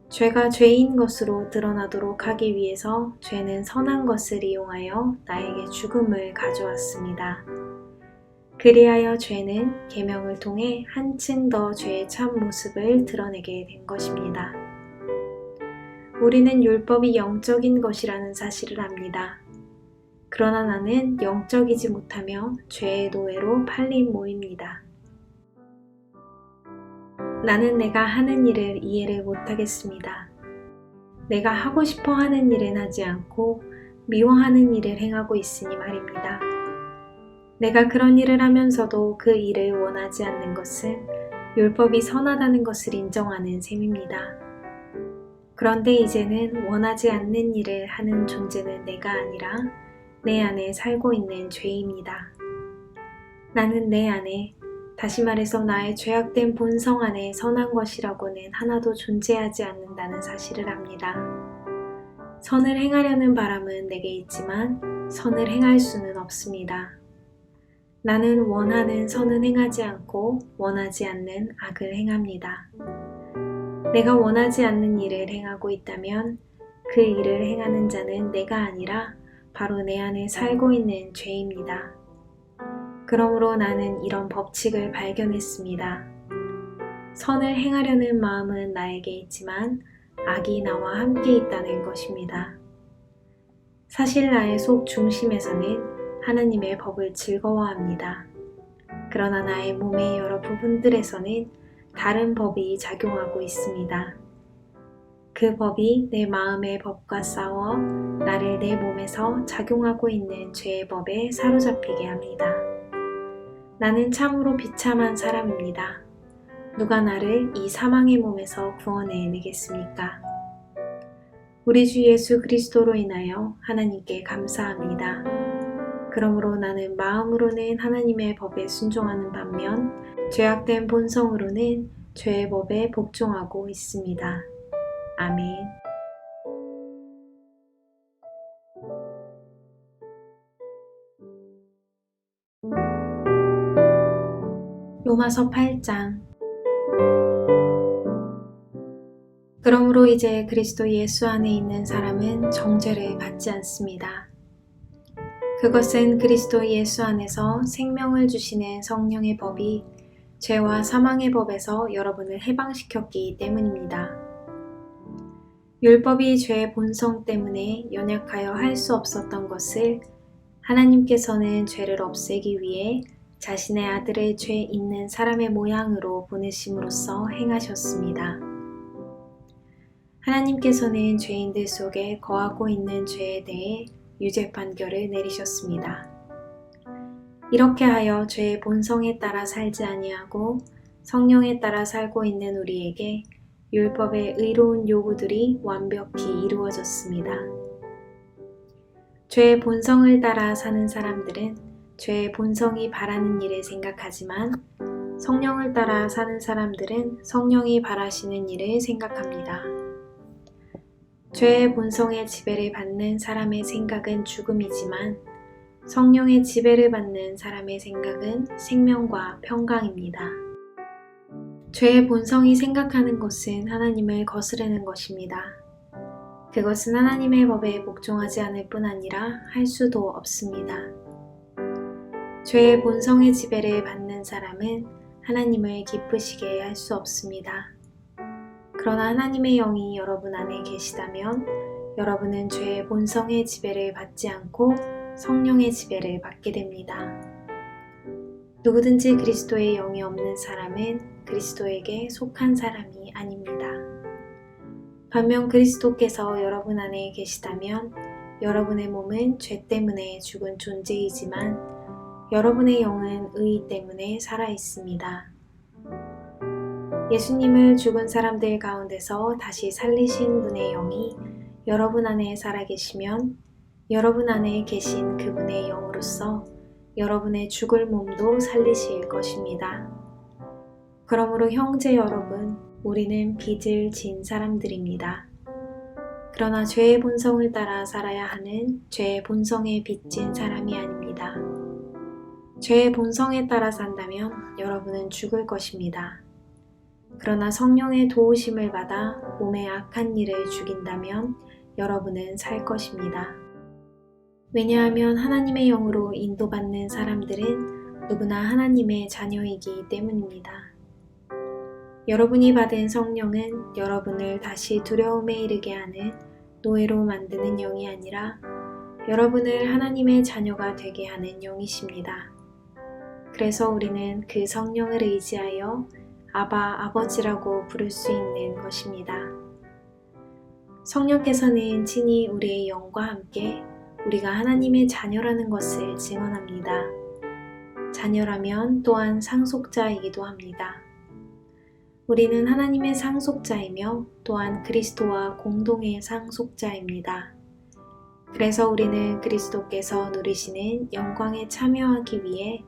죄가 죄인 것으로 드러나도록 하기 위해서 죄는 선한 것을 이용하여 나에게 죽음을 가져왔습니다. 그리하여 죄는 계명을 통해 한층 더 죄의 참 모습을 드러내게 된 것입니다. 우리는 율법이 영적인 것이라는 사실을 압니다. 그러나 나는 영적이지 못하며 죄의 노예로 팔린 모입니다. 나는 내가 하는 일을 이해를 못하겠습니다. 내가 하고 싶어 하는 일은 하지 않고 미워하는 일을 행하고 있으니 말입니다. 내가 그런 일을 하면서도 그 일을 원하지 않는 것은 율법이 선하다는 것을 인정하는 셈입니다. 그런데 이제는 원하지 않는 일을 하는 존재는 내가 아니라 내 안에 살고 있는 죄입니다. 나는 내 안에, 다시 말해서 나의 죄악된 본성 안에 선한 것이라고는 하나도 존재하지 않는다는 사실을 압니다. 선을 행하려는 바람은 내게 있지만 선을 행할 수는 없습니다. 나는 원하는 선은 행하지 않고 원하지 않는 악을 행합니다. 내가 원하지 않는 일을 행하고 있다면 그 일을 행하는 자는 내가 아니라 바로 내 안에 살고 있는 죄입니다. 그러므로 나는 이런 법칙을 발견했습니다. 선을 행하려는 마음은 나에게 있지만 악이 나와 함께 있다는 것입니다. 사실 나의 속 중심에서는 하나님의 법을 즐거워합니다. 그러나 나의 몸의 여러 부분들에서는 다른 법이 작용하고 있습니다. 그 법이 내 마음의 법과 싸워 나를 내 몸에서 작용하고 있는 죄의 법에 사로잡히게 합니다. 나는 참으로 비참한 사람입니다. 누가 나를 이 사망의 몸에서 구원해 내겠습니까? 우리 주 예수 그리스도로 인하여 하나님께 감사합니다. 그러므로 나는 마음으로는 하나님의 법에 순종하는 반면 죄악된 본성으로는 죄의 법에 복종하고 있습니다. 아멘. 로마서 8장. 그러므로 이제 그리스도 예수 안에 있는 사람은 정죄를 받지 않습니다. 그것은 그리스도 예수 안에서 생명을 주시는 성령의 법이 죄와 사망의 법에서 여러분을 해방시켰기 때문입니다. 율법이 죄의 본성 때문에 연약하여 할 수 없었던 것을 하나님께서는 죄를 없애기 위해 자신의 아들을 죄 있는 사람의 모양으로 보내심으로써 행하셨습니다. 하나님께서는 죄인들 속에 거하고 있는 죄에 대해 유죄 판결을 내리셨습니다. 이렇게 하여 죄의 본성에 따라 살지 아니하고 성령에 따라 살고 있는 우리에게 율법의 의로운 요구들이 완벽히 이루어졌습니다. 죄의 본성을 따라 사는 사람들은 죄의 본성이 바라는 일을 생각하지만 성령을 따라 사는 사람들은 성령이 바라시는 일을 생각합니다. 죄의 본성의 지배를 받는 사람의 생각은 죽음이지만 성령의 지배를 받는 사람의 생각은 생명과 평강입니다. 죄의 본성이 생각하는 것은 하나님을 거스르는 것입니다. 그것은 하나님의 법에 복종하지 않을 뿐 아니라 할 수도 없습니다. 죄의 본성의 지배를 받는 사람은 하나님을 기쁘시게 할 수 없습니다. 그러나 하나님의 영이 여러분 안에 계시다면 여러분은 죄의 본성의 지배를 받지 않고 성령의 지배를 받게 됩니다. 누구든지 그리스도의 영이 없는 사람은 그리스도에게 속한 사람이 아닙니다. 반면 그리스도께서 여러분 안에 계시다면 여러분의 몸은 죄 때문에 죽은 존재이지만 여러분의 영은 의 때문에 살아 있습니다. 예수님을 죽은 사람들 가운데서 다시 살리신 분의 영이 여러분 안에 살아계시면 여러분 안에 계신 그분의 영으로서 여러분의 죽을 몸도 살리실 것입니다. 그러므로 형제 여러분, 우리는 빚을 진 사람들입니다. 그러나 죄의 본성을 따라 살아야 하는 죄의 본성에 빚진 사람이 아닙니다. 죄의 본성에 따라 산다면 여러분은 죽을 것입니다. 그러나 성령의 도우심을 받아 몸의 악한 일을 죽인다면 여러분은 살 것입니다. 왜냐하면 하나님의 영으로 인도받는 사람들은 누구나 하나님의 자녀이기 때문입니다. 여러분이 받은 성령은 여러분을 다시 두려움에 이르게 하는 노예로 만드는 영이 아니라 여러분을 하나님의 자녀가 되게 하는 영이십니다. 그래서 우리는 그 성령을 의지하여 아바, 아버지라고 부를 수 있는 것입니다. 성령께서는 친히 우리의 영과 함께 우리가 하나님의 자녀라는 것을 증언합니다. 자녀라면 또한 상속자이기도 합니다. 우리는 하나님의 상속자이며 또한 그리스도와 공동의 상속자입니다. 그래서 우리는 그리스도께서 누리시는 영광에 참여하기 위해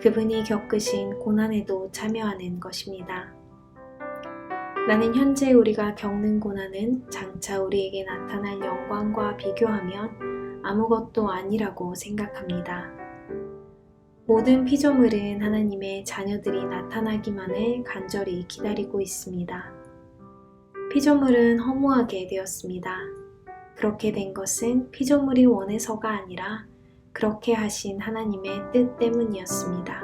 그분이 겪으신 고난에도 참여하는 것입니다. 나는 현재 우리가 겪는 고난은 장차 우리에게 나타날 영광과 비교하면 아무것도 아니라고 생각합니다. 모든 피조물은 하나님의 자녀들이 나타나기만을 간절히 기다리고 있습니다. 피조물은 허무하게 되었습니다. 그렇게 된 것은 피조물이 원해서가 아니라 그렇게 하신 하나님의 뜻 때문이었습니다.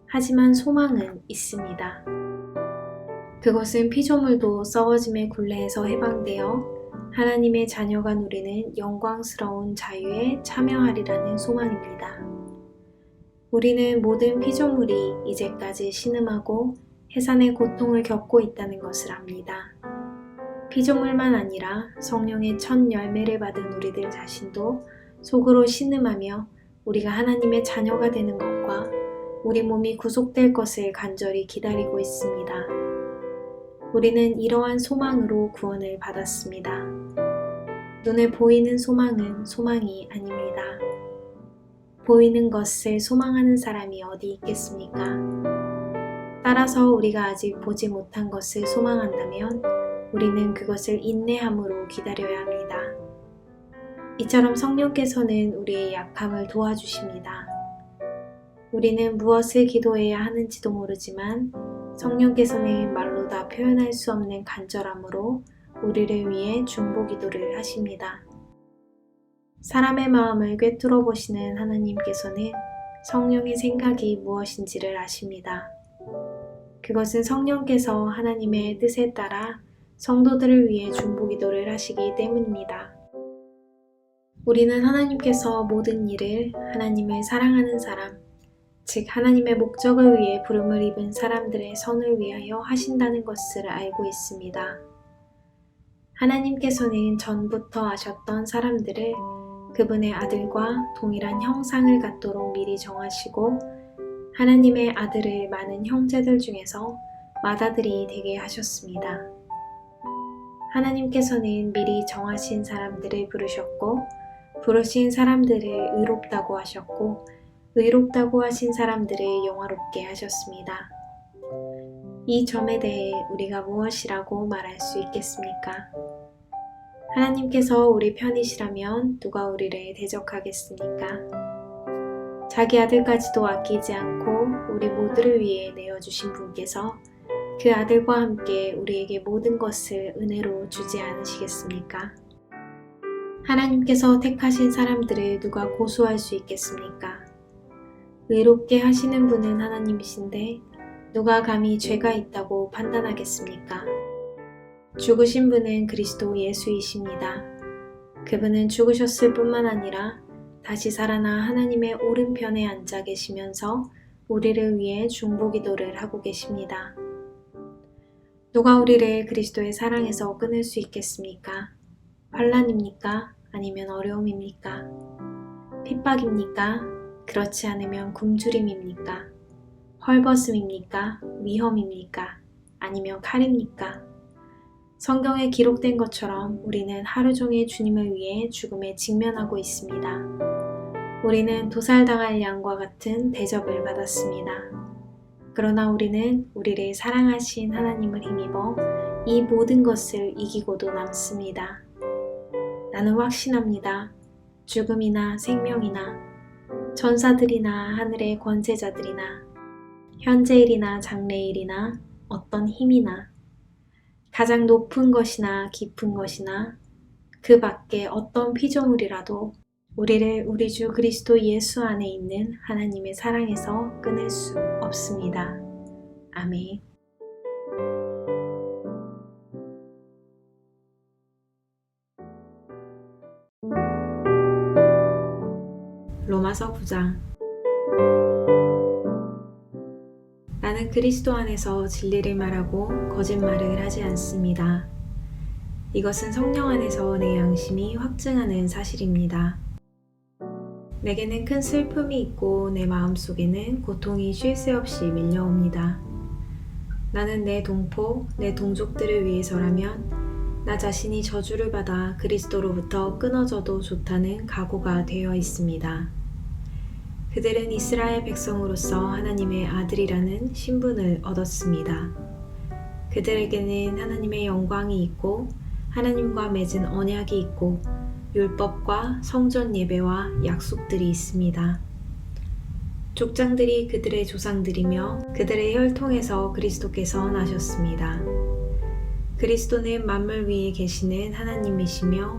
하지만 소망은 있습니다. 그것은 피조물도 썩어짐의 굴레에서 해방되어 하나님의 자녀가 누리는 영광스러운 자유에 참여하리라는 소망입니다. 우리는 모든 피조물이 이제까지 신음하고 해산의 고통을 겪고 있다는 것을 압니다. 피조물만 아니라 성령의 첫 열매를 받은 우리들 자신도 속으로 신음하며 우리가 하나님의 자녀가 되는 것과 우리 몸이 구속될 것을 간절히 기다리고 있습니다. 우리는 이러한 소망으로 구원을 받았습니다. 눈에 보이는 소망은 소망이 아닙니다. 보이는 것을 소망하는 사람이 어디 있겠습니까? 따라서 우리가 아직 보지 못한 것을 소망한다면 우리는 그것을 인내함으로 기다려야 합니다. 이처럼 성령께서는 우리의 약함을 도와주십니다. 우리는 무엇을 기도해야 하는지도 모르지만 성령께서는 말로 다 표현할 수 없는 간절함으로 우리를 위해 중보 기도를 하십니다. 사람의 마음을 꿰뚫어 보시는 하나님께서는 성령의 생각이 무엇인지를 아십니다. 그것은 성령께서 하나님의 뜻에 따라 성도들을 위해 중보 기도를 하시기 때문입니다. 우리는 하나님께서 모든 일을 하나님을 사랑하는 사람, 즉 하나님의 목적을 위해 부름을 입은 사람들의 선을 위하여 하신다는 것을 알고 있습니다. 하나님께서는 전부터 아셨던 사람들을 그분의 아들과 동일한 형상을 갖도록 미리 정하시고 하나님의 아들을 많은 형제들 중에서 맏아들이 되게 하셨습니다. 하나님께서는 미리 정하신 사람들을 부르셨고 부르신 사람들을 의롭다고 하셨고 의롭다고 하신 사람들을 영화롭게 하셨습니다. 이 점에 대해 우리가 무엇이라고 말할 수 있겠습니까? 하나님께서 우리 편이시라면 누가 우리를 대적하겠습니까? 자기 아들까지도 아끼지 않고 우리 모두를 위해 내어주신 분께서 그 아들과 함께 우리에게 모든 것을 은혜로 주지 않으시겠습니까? 하나님께서 택하신 사람들을 누가 고소할 수 있겠습니까? 의롭게 하시는 분은 하나님이신데 누가 감히 죄가 있다고 판단하겠습니까? 죽으신 분은 그리스도 예수이십니다. 그분은 죽으셨을 뿐만 아니라 다시 살아나 하나님의 오른편에 앉아 계시면서 우리를 위해 중보기도를 하고 계십니다. 누가 우리를 그리스도의 사랑에서 끊을 수 있겠습니까? 환난입니까? 아니면 어려움입니까? 핍박입니까? 그렇지 않으면 굶주림입니까? 헐벗음입니까? 위험입니까? 아니면 칼입니까? 성경에 기록된 것처럼 우리는 하루 종일 주님을 위해 죽음에 직면하고 있습니다. 우리는 도살당할 양과 같은 대접을 받았습니다. 그러나 우리는 우리를 사랑하신 하나님을 힘입어 이 모든 것을 이기고도 남습니다. 나는 확신합니다. 죽음이나 생명이나 전사들이나 하늘의 권세자들이나 현재일이나 장래일이나 어떤 힘이나 가장 높은 것이나 깊은 것이나 그 밖에 어떤 피조물이라도 우리를 우리 주 그리스도 예수 안에 있는 하나님의 사랑에서 끊을 수 없습니다. 아멘. 로마서 9장. 나는 그리스도 안에서 진리를 말하고 거짓말을 하지 않습니다. 이것은 성령 안에서 내 양심이 확증하는 사실입니다. 내게는 큰 슬픔이 있고 내 마음속에는 고통이 쉴 새 없이 밀려옵니다. 나는 내 동포, 내 동족들을 위해서라면 나 자신이 저주를 받아 그리스도로부터 끊어져도 좋다는 각오가 되어 있습니다. 그들은 이스라엘 백성으로서 하나님의 아들이라는 신분을 얻었습니다. 그들에게는 하나님의 영광이 있고 하나님과 맺은 언약이 있고 율법과 성전 예배와 약속들이 있습니다. 족장들이 그들의 조상들이며 그들의 혈통에서 그리스도께서 나셨습니다. 그리스도는 만물 위에 계시는 하나님이시며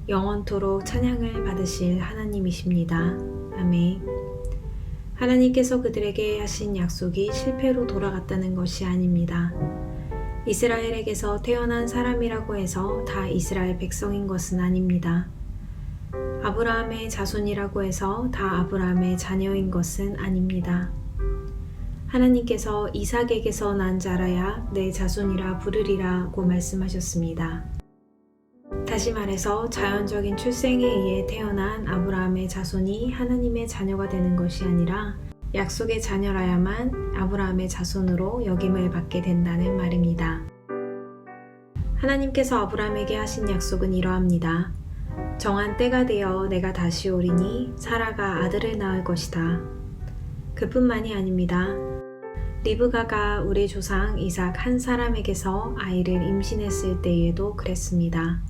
영원토록 찬양을 받으실 하나님이십니다. 아멘. 하나님께서 그들에게 하신 약속이 실패로 돌아갔다는 것이 아닙니다. 이스라엘에게서 태어난 사람이라고 해서 다 이스라엘 백성인 것은 아닙니다. 아브라함의 자손이라고 해서 다 아브라함의 자녀인 것은 아닙니다. 하나님께서 이삭에게서 난 자라야 내 자손이라 부르리라고 말씀하셨습니다. 다시 말해서 자연적인 출생에 의해 태어난 아브라함의 자손이 하나님의 자녀가 되는 것이 아니라 약속의 자녀라야만 아브라함의 자손으로 여김을 받게 된다는 말입니다. 하나님께서 아브라함에게 하신 약속은 이러합니다. 정한 때가 되어 내가 다시 오리니 사라가 아들을 낳을 것이다. 그뿐만이 아닙니다. 리브가가 우리 조상 이삭 한 사람에게서 아이를 임신했을 때에도 그랬습니다.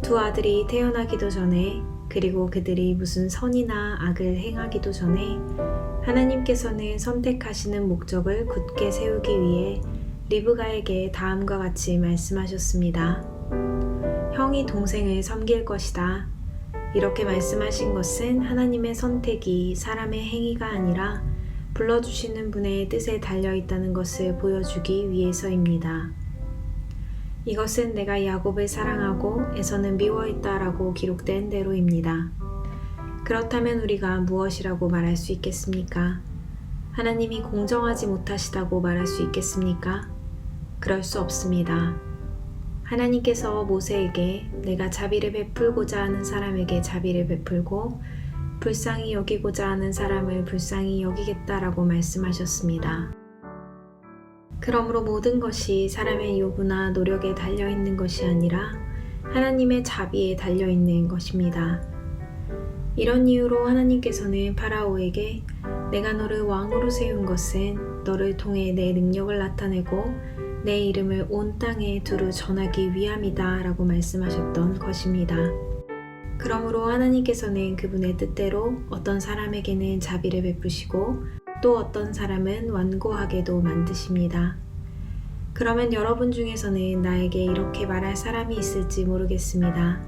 두 아들이 태어나기도 전에 그리고 그들이 무슨 선이나 악을 행하기도 전에 하나님께서는 선택하시는 목적을 굳게 세우기 위해 리브가에게 다음과 같이 말씀하셨습니다. 형이 동생을 섬길 것이다. 이렇게 말씀하신 것은 하나님의 선택이 사람의 행위가 아니라 불러주시는 분의 뜻에 달려있다는 것을 보여주기 위해서입니다. 이것은 내가 야곱을 사랑하고 에서는 미워했다라고 기록된 대로입니다. 그렇다면 우리가 무엇이라고 말할 수 있겠습니까? 하나님이 공정하지 못하시다고 말할 수 있겠습니까? 그럴 수 없습니다. 하나님께서 모세에게 내가 자비를 베풀고자 하는 사람에게 자비를 베풀고 불쌍히 여기고자 하는 사람을 불쌍히 여기겠다라고 말씀하셨습니다. 그러므로 모든 것이 사람의 요구나 노력에 달려있는 것이 아니라 하나님의 자비에 달려있는 것입니다. 이런 이유로 하나님께서는 파라오에게 내가 너를 왕으로 세운 것은 너를 통해 내 능력을 나타내고 내 이름을 온 땅에 두루 전하기 위함이다 라고 말씀하셨던 것입니다. 그러므로 하나님께서는 그분의 뜻대로 어떤 사람에게는 자비를 베푸시고 또 어떤 사람은 완고하게도 만드십니다. 그러면 여러분 중에서는 나에게 이렇게 말할 사람이 있을지 모르겠습니다.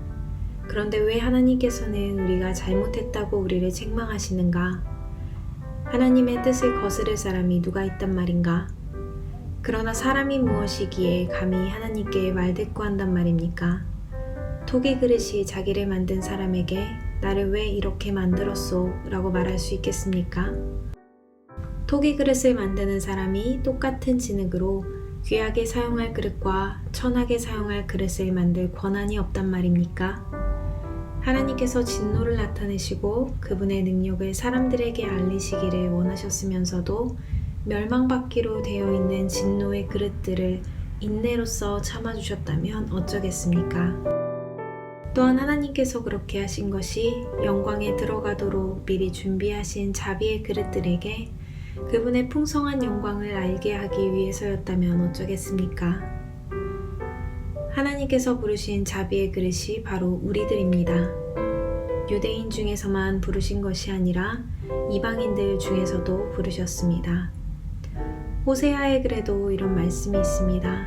그런데 왜 하나님께서는 우리가 잘못했다고 우리를 책망하시는가? 하나님의 뜻을 거스를 사람이 누가 있단 말인가? 그러나 사람이 무엇이기에 감히 하나님께 말대꾸한단 말입니까? 토기 그릇이 자기를 만든 사람에게 나를 왜 이렇게 만들었소? 라고 말할 수 있겠습니까? 토기 그릇을 만드는 사람이 똑같은 진흙으로 귀하게 사용할 그릇과 천하게 사용할 그릇을 만들 권한이 없단 말입니까? 하나님께서 진노를 나타내시고 그분의 능력을 사람들에게 알리시기를 원하셨으면서도 멸망받기로 되어 있는 진노의 그릇들을 인내로써 참아주셨다면 어쩌겠습니까? 또한 하나님께서 그렇게 하신 것이 영광에 들어가도록 미리 준비하신 자비의 그릇들에게 그분의 풍성한 영광을 알게 하기 위해서였다면 어쩌겠습니까? 하나님께서 부르신 자비의 그릇이 바로 우리들입니다. 유대인 중에서만 부르신 것이 아니라 이방인들 중에서도 부르셨습니다. 호세아의 글에도 이런 말씀이 있습니다.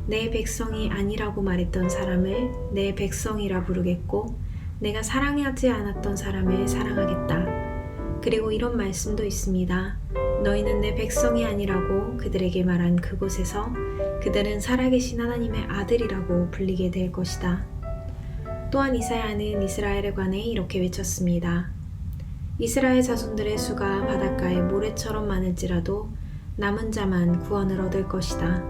내 백성이 아니라고 말했던 사람을 내 백성이라 부르겠고 내가 사랑하지 않았던 사람을 사랑하겠다. 그리고 이런 말씀도 있습니다. 너희는 내 백성이 아니라고 그들에게 말한 그곳에서 그들은 살아계신 하나님의 아들이라고 불리게 될 것이다. 또한 이사야는 이스라엘에 관해 이렇게 외쳤습니다. 이스라엘 자손들의 수가 바닷가의 모래처럼 많을지라도 남은 자만 구원을 얻을 것이다.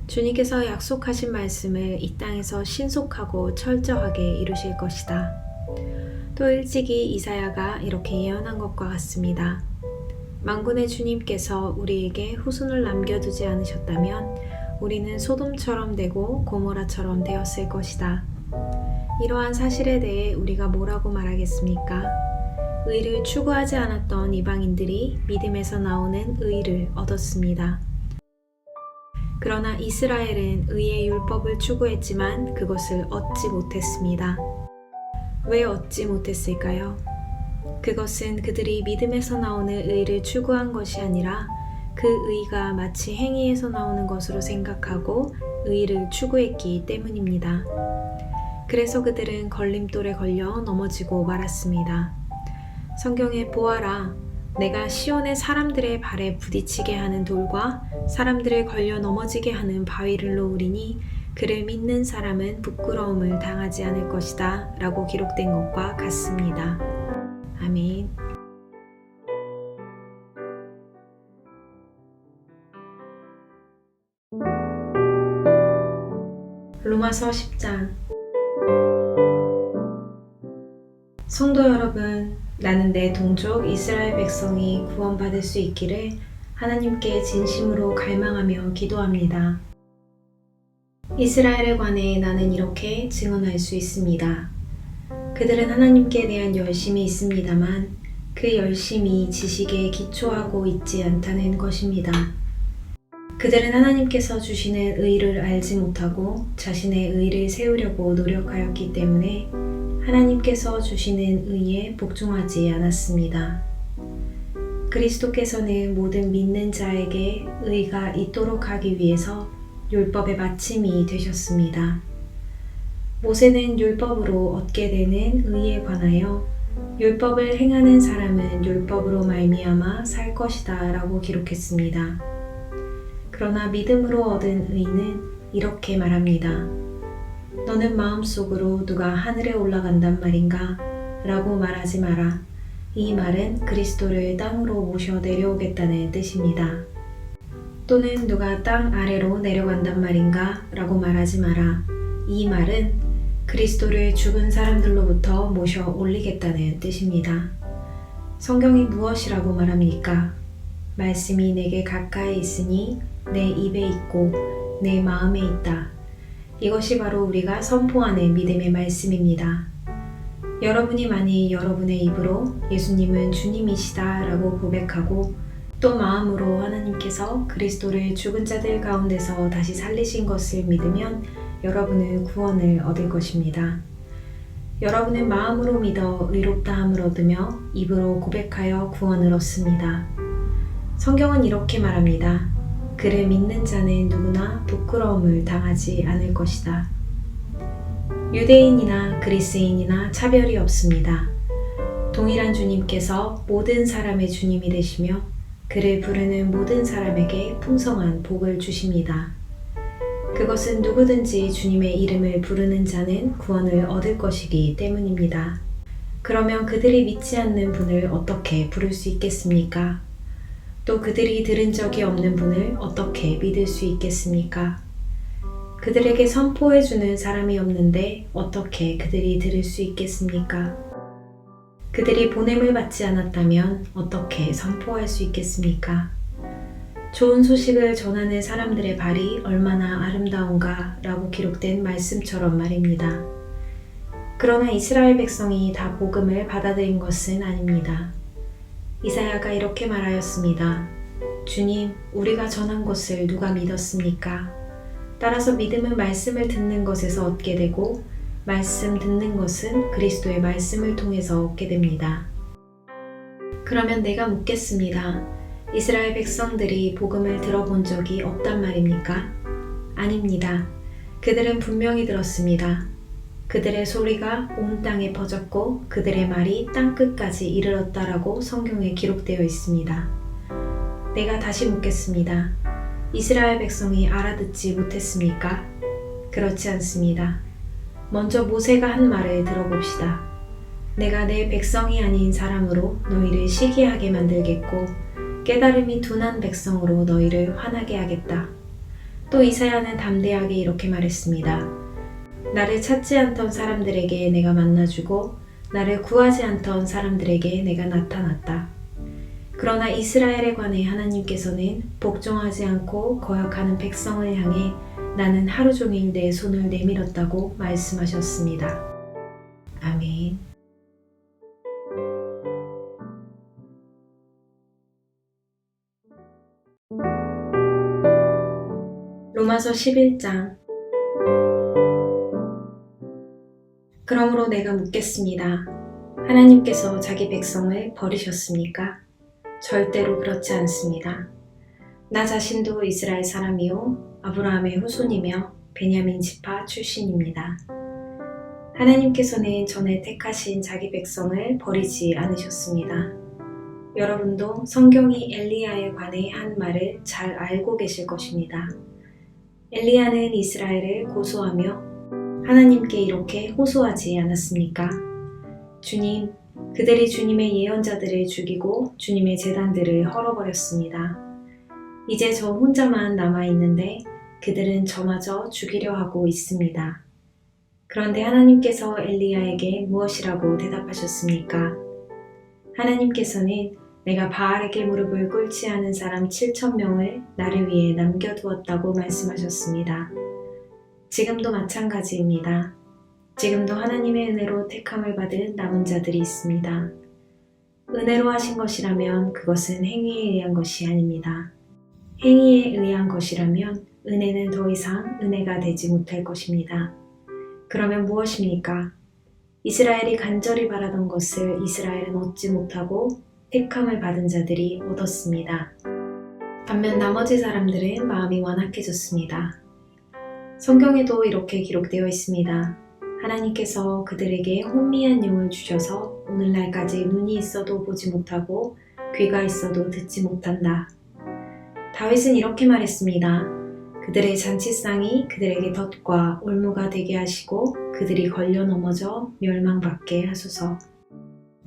주님께서 약속하신 말씀을 이 땅에서 신속하고 철저하게 이루실 것이다. 또 일찍이 이사야가 이렇게 예언한 것과 같습니다. 만군의 주님께서 우리에게 후손을 남겨두지 않으셨다면 우리는 소돔처럼 되고 고모라처럼 되었을 것이다. 이러한 사실에 대해 우리가 뭐라고 말하겠습니까? 의를 추구하지 않았던 이방인들이 믿음에서 나오는 의를 얻었습니다. 그러나 이스라엘은 의의 율법을 추구했지만 그것을 얻지 못했습니다. 왜 얻지 못했을까요? 그것은 그들이 믿음에서 나오는 의를 추구한 것이 아니라 그 의가 마치 행위에서 나오는 것으로 생각하고 의를 추구했기 때문입니다. 그래서 그들은 걸림돌에 걸려 넘어지고 말았습니다. 성경에 보아라, 내가 시온의 사람들의 발에 부딪히게 하는 돌과 사람들을 걸려 넘어지게 하는 바위를 놓으리니 그를 믿는 사람은 부끄러움을 당하지 않을 것이다 라고 기록된 것과 같습니다. 아멘. 로마서 10장. 성도 여러분, 나는 내 동족 이스라엘 백성이 구원받을 수 있기를 하나님께 진심으로 갈망하며 기도합니다. 이스라엘에 관해 나는 이렇게 증언할 수 있습니다. 그들은 하나님께 대한 열심이 있습니다만 그 열심이 지식에 기초하고 있지 않다는 것입니다. 그들은 하나님께서 주시는 의를 알지 못하고 자신의 의를 세우려고 노력하였기 때문에 하나님께서 주시는 의에 복종하지 않았습니다. 그리스도께서는 모든 믿는 자에게 의가 있도록 하기 위해서 율법의 마침이 되셨습니다. 모세는 율법으로 얻게 되는 의에 관하여 율법을 행하는 사람은 율법으로 말미암아 살 것이다 라고 기록했습니다. 그러나 믿음으로 얻은 의는 이렇게 말합니다. 너는 마음속으로 누가 하늘에 올라간단 말인가? 라고 말하지 마라. 이 말은 그리스도를 땅으로 모셔 내려오겠다는 뜻입니다. 또는 누가 땅 아래로 내려간단 말인가? 라고 말하지 마라. 이 말은 그리스도를 죽은 사람들로부터 모셔 올리겠다는 뜻입니다. 성경이 무엇이라고 말합니까? 말씀이 내게 가까이 있으니 내 입에 있고 내 마음에 있다. 이것이 바로 우리가 선포하는 믿음의 말씀입니다. 여러분이 만일 여러분의 입으로 예수님은 주님이시다 라고 고백하고 또 마음으로 하나님께서 그리스도를 죽은 자들 가운데서 다시 살리신 것을 믿으면 여러분은 구원을 얻을 것입니다. 여러분은 마음으로 믿어 의롭다함을 얻으며 입으로 고백하여 구원을 얻습니다. 성경은 이렇게 말합니다. 그를 믿는 자는 누구나 부끄러움을 당하지 않을 것이다. 유대인이나 그리스인이나 차별이 없습니다. 동일한 주님께서 모든 사람의 주님이 되시며 그를 부르는 모든 사람에게 풍성한 복을 주십니다. 그것은 누구든지 주님의 이름을 부르는 자는 구원을 얻을 것이기 때문입니다. 그러면 그들이 믿지 않는 분을 어떻게 부를 수 있겠습니까? 또 그들이 들은 적이 없는 분을 어떻게 믿을 수 있겠습니까? 그들에게 선포해주는 사람이 없는데 어떻게 그들이 들을 수 있겠습니까? 그들이 보냄을 받지 않았다면 어떻게 선포할 수 있겠습니까? 좋은 소식을 전하는 사람들의 발이 얼마나 아름다운가 라고 기록된 말씀처럼 말입니다. 그러나 이스라엘 백성이 다 복음을 받아들인 것은 아닙니다. 이사야가 이렇게 말하였습니다. 주님, 우리가 전한 것을 누가 믿었습니까? 따라서 믿음은 말씀을 듣는 것에서 얻게 되고 말씀 듣는 것은 그리스도의 말씀을 통해서 얻게 됩니다. 그러면 내가 묻겠습니다. 이스라엘 백성들이 복음을 들어본 적이 없단 말입니까? 아닙니다. 그들은 분명히 들었습니다. 그들의 소리가 온 땅에 퍼졌고 그들의 말이 땅끝까지 이르렀다라고 성경에 기록되어 있습니다. 내가 다시 묻겠습니다. 이스라엘 백성이 알아듣지 못했습니까? 그렇지 않습니다. 먼저 모세가 한 말을 들어봅시다. 내가 내 백성이 아닌 사람으로 너희를 시기하게 만들겠고 깨달음이 둔한 백성으로 너희를 화나게 하겠다. 또 이사야는 담대하게 이렇게 말했습니다. 나를 찾지 않던 사람들에게 내가 만나주고 나를 구하지 않던 사람들에게 내가 나타났다. 그러나 이스라엘에 관해 하나님께서는 복종하지 않고 거역하는 백성을 향해 나는 하루 종일 내 손을 내밀었다고 말씀하셨습니다. 아멘. 로마서 11장. 그러므로 내가 묻겠습니다. 하나님께서 자기 백성을 버리셨습니까? 절대로 그렇지 않습니다. 나 자신도 이스라엘 사람이요 아브라함의 후손이며 베냐민 지파 출신입니다. 하나님께서는 전에 택하신 자기 백성을 버리지 않으셨습니다. 여러분도 성경이 엘리야에 관해 한 말을 잘 알고 계실 것입니다. 엘리야는 이스라엘을 고소하며 하나님께 이렇게 호소하지 않았습니까? 주님, 그들이 주님의 예언자들을 죽이고 주님의 제단들을 헐어버렸습니다. 이제 저 혼자만 남아있는데 그들은 저마저 죽이려 하고 있습니다. 그런데 하나님께서 엘리야에게 무엇이라고 대답하셨습니까? 하나님께서는 내가 바알에게 무릎을 꿇지 않은 사람 7,000명을 나를 위해 남겨두었다고 말씀하셨습니다. 지금도 마찬가지입니다. 지금도 하나님의 은혜로 택함을 받은 남은 자들이 있습니다. 은혜로 하신 것이라면 그것은 행위에 의한 것이 아닙니다. 행위에 의한 것이라면 은혜는 더 이상 은혜가 되지 못할 것입니다. 그러면 무엇입니까? 이스라엘이 간절히 바라던 것을 이스라엘은 얻지 못하고 택함을 받은 자들이 얻었습니다. 반면 나머지 사람들은 마음이 완악해졌습니다. 성경에도 이렇게 기록되어 있습니다. 하나님께서 그들에게 혼미한 영을 주셔서 오늘날까지 눈이 있어도 보지 못하고 귀가 있어도 듣지 못한다. 다윗은 이렇게 말했습니다. 그들의 잔치상이 그들에게 덫과 올무가 되게 하시고 그들이 걸려 넘어져 멸망받게 하소서.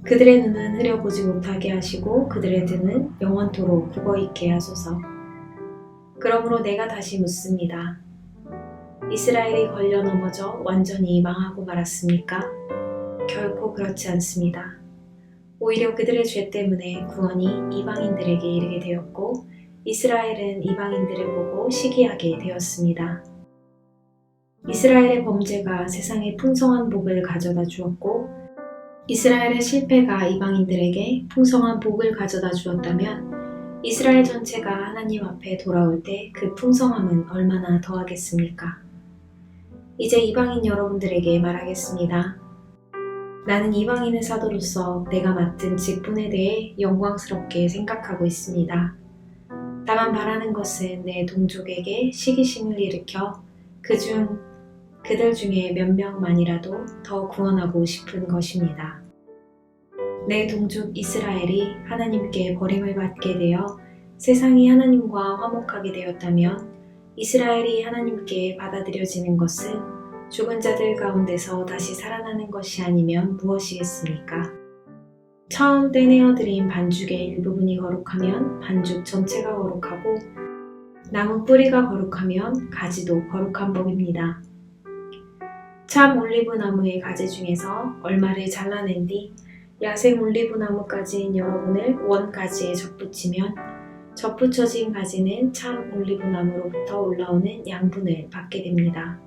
그들의 눈은 흐려보지 못하게 하시고 그들의 등은 영원토록 굽어있게 하소서. 그러므로 내가 다시 묻습니다. 이스라엘이 걸려 넘어져 완전히 망하고 말았습니까? 결코 그렇지 않습니다. 오히려 그들의 죄 때문에 구원이 이방인들에게 이르게 되었고 이스라엘은 이방인들을 보고 시기하게 되었습니다. 이스라엘의 범죄가 세상에 풍성한 복을 가져다 주었고 이스라엘의 실패가 이방인들에게 풍성한 복을 가져다 주었다면 이스라엘 전체가 하나님 앞에 돌아올 때 그 풍성함은 얼마나 더하겠습니까? 이제 이방인 여러분들에게 말하겠습니다. 나는 이방인의 사도로서 내가 맡은 직분에 대해 영광스럽게 생각하고 있습니다. 다만 바라는 것은 내 동족에게 시기심을 일으켜 그들 중에 몇 명만이라도 더 구원하고 싶은 것입니다. 내 동족 이스라엘이 하나님께 버림을 받게 되어 세상이 하나님과 화목하게 되었다면 이스라엘이 하나님께 받아들여지는 것은 죽은 자들 가운데서 다시 살아나는 것이 아니면 무엇이겠습니까? 처음 떼내어 드린 반죽의 일부분이 거룩하면 반죽 전체가 거룩하고 나무 뿌리가 거룩하면 가지도 거룩한 법입니다. 참 올리브 나무의 가지 중에서 얼마를 잘라낸 뒤 야생 올리브 나무까지인 여러분을 원 가지에 접붙이면 접붙여진 가지는 참 올리브 나무로부터 올라오는 양분을 받게 됩니다.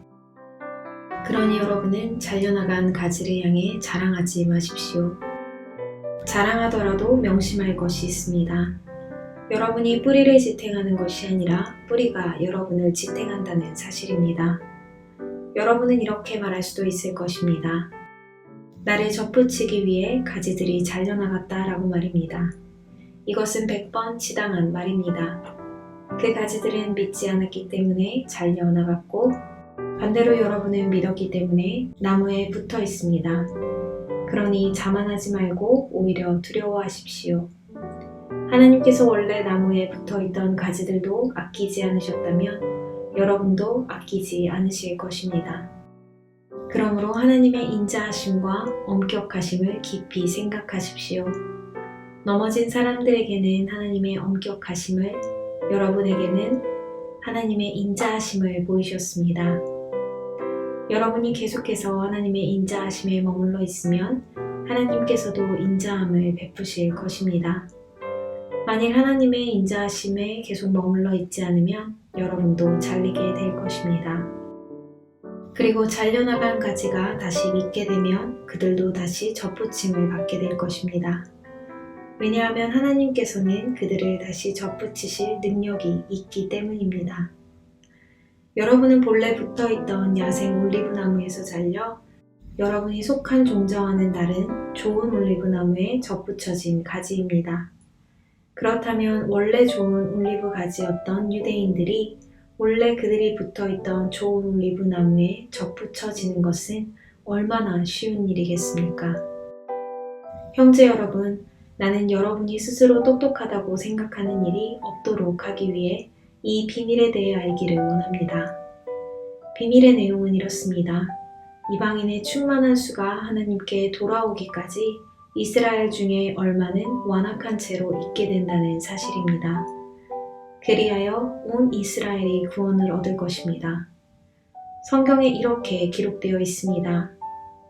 그러니 여러분은 잘려나간 가지를 향해 자랑하지 마십시오. 자랑하더라도 명심할 것이 있습니다. 여러분이 뿌리를 지탱하는 것이 아니라 뿌리가 여러분을 지탱한다는 사실입니다. 여러분은 이렇게 말할 수도 있을 것입니다. 나를 접붙이기 위해 가지들이 잘려나갔다 라고 말입니다. 이것은 100번 지당한 말입니다. 그 가지들은 믿지 않았기 때문에 잘려나갔고 반대로 여러분은 믿었기 때문에 나무에 붙어 있습니다. 그러니 자만하지 말고 오히려 두려워하십시오. 하나님께서 원래 나무에 붙어 있던 가지들도 아끼지 않으셨다면 여러분도 아끼지 않으실 것입니다. 그러므로 하나님의 인자하심과 엄격하심을 깊이 생각하십시오. 넘어진 사람들에게는 하나님의 엄격하심을, 여러분에게는 하나님의 인자하심을 보이셨습니다. 여러분이 계속해서 하나님의 인자하심에 머물러 있으면 하나님께서도 인자함을 베푸실 것입니다. 만일 하나님의 인자하심에 계속 머물러 있지 않으면 여러분도 잘리게 될 것입니다. 그리고 잘려나간 가지가 다시 믿게 되면 그들도 다시 접붙임을 받게 될 것입니다. 왜냐하면 하나님께서는 그들을 다시 접붙이실 능력이 있기 때문입니다. 여러분은 본래 붙어있던 야생 올리브나무에서 잘려 여러분이 속한 종자와는 다른 좋은 올리브나무에 접붙여진 가지입니다. 그렇다면 원래 좋은 올리브 가지였던 유대인들이 원래 그들이 붙어있던 좋은 올리브 나무에 접붙여지는 것은 얼마나 쉬운 일이겠습니까? 형제 여러분, 나는 여러분이 스스로 똑똑하다고 생각하는 일이 없도록 하기 위해 이 비밀에 대해 알기를 원합니다. 비밀의 내용은 이렇습니다. 이방인의 충만한 수가 하나님께 돌아오기까지 이스라엘 중에 얼마는 완악한 채로 있게 된다는 사실입니다. 그리하여 온 이스라엘이 구원을 얻을 것입니다. 성경에 이렇게 기록되어 있습니다.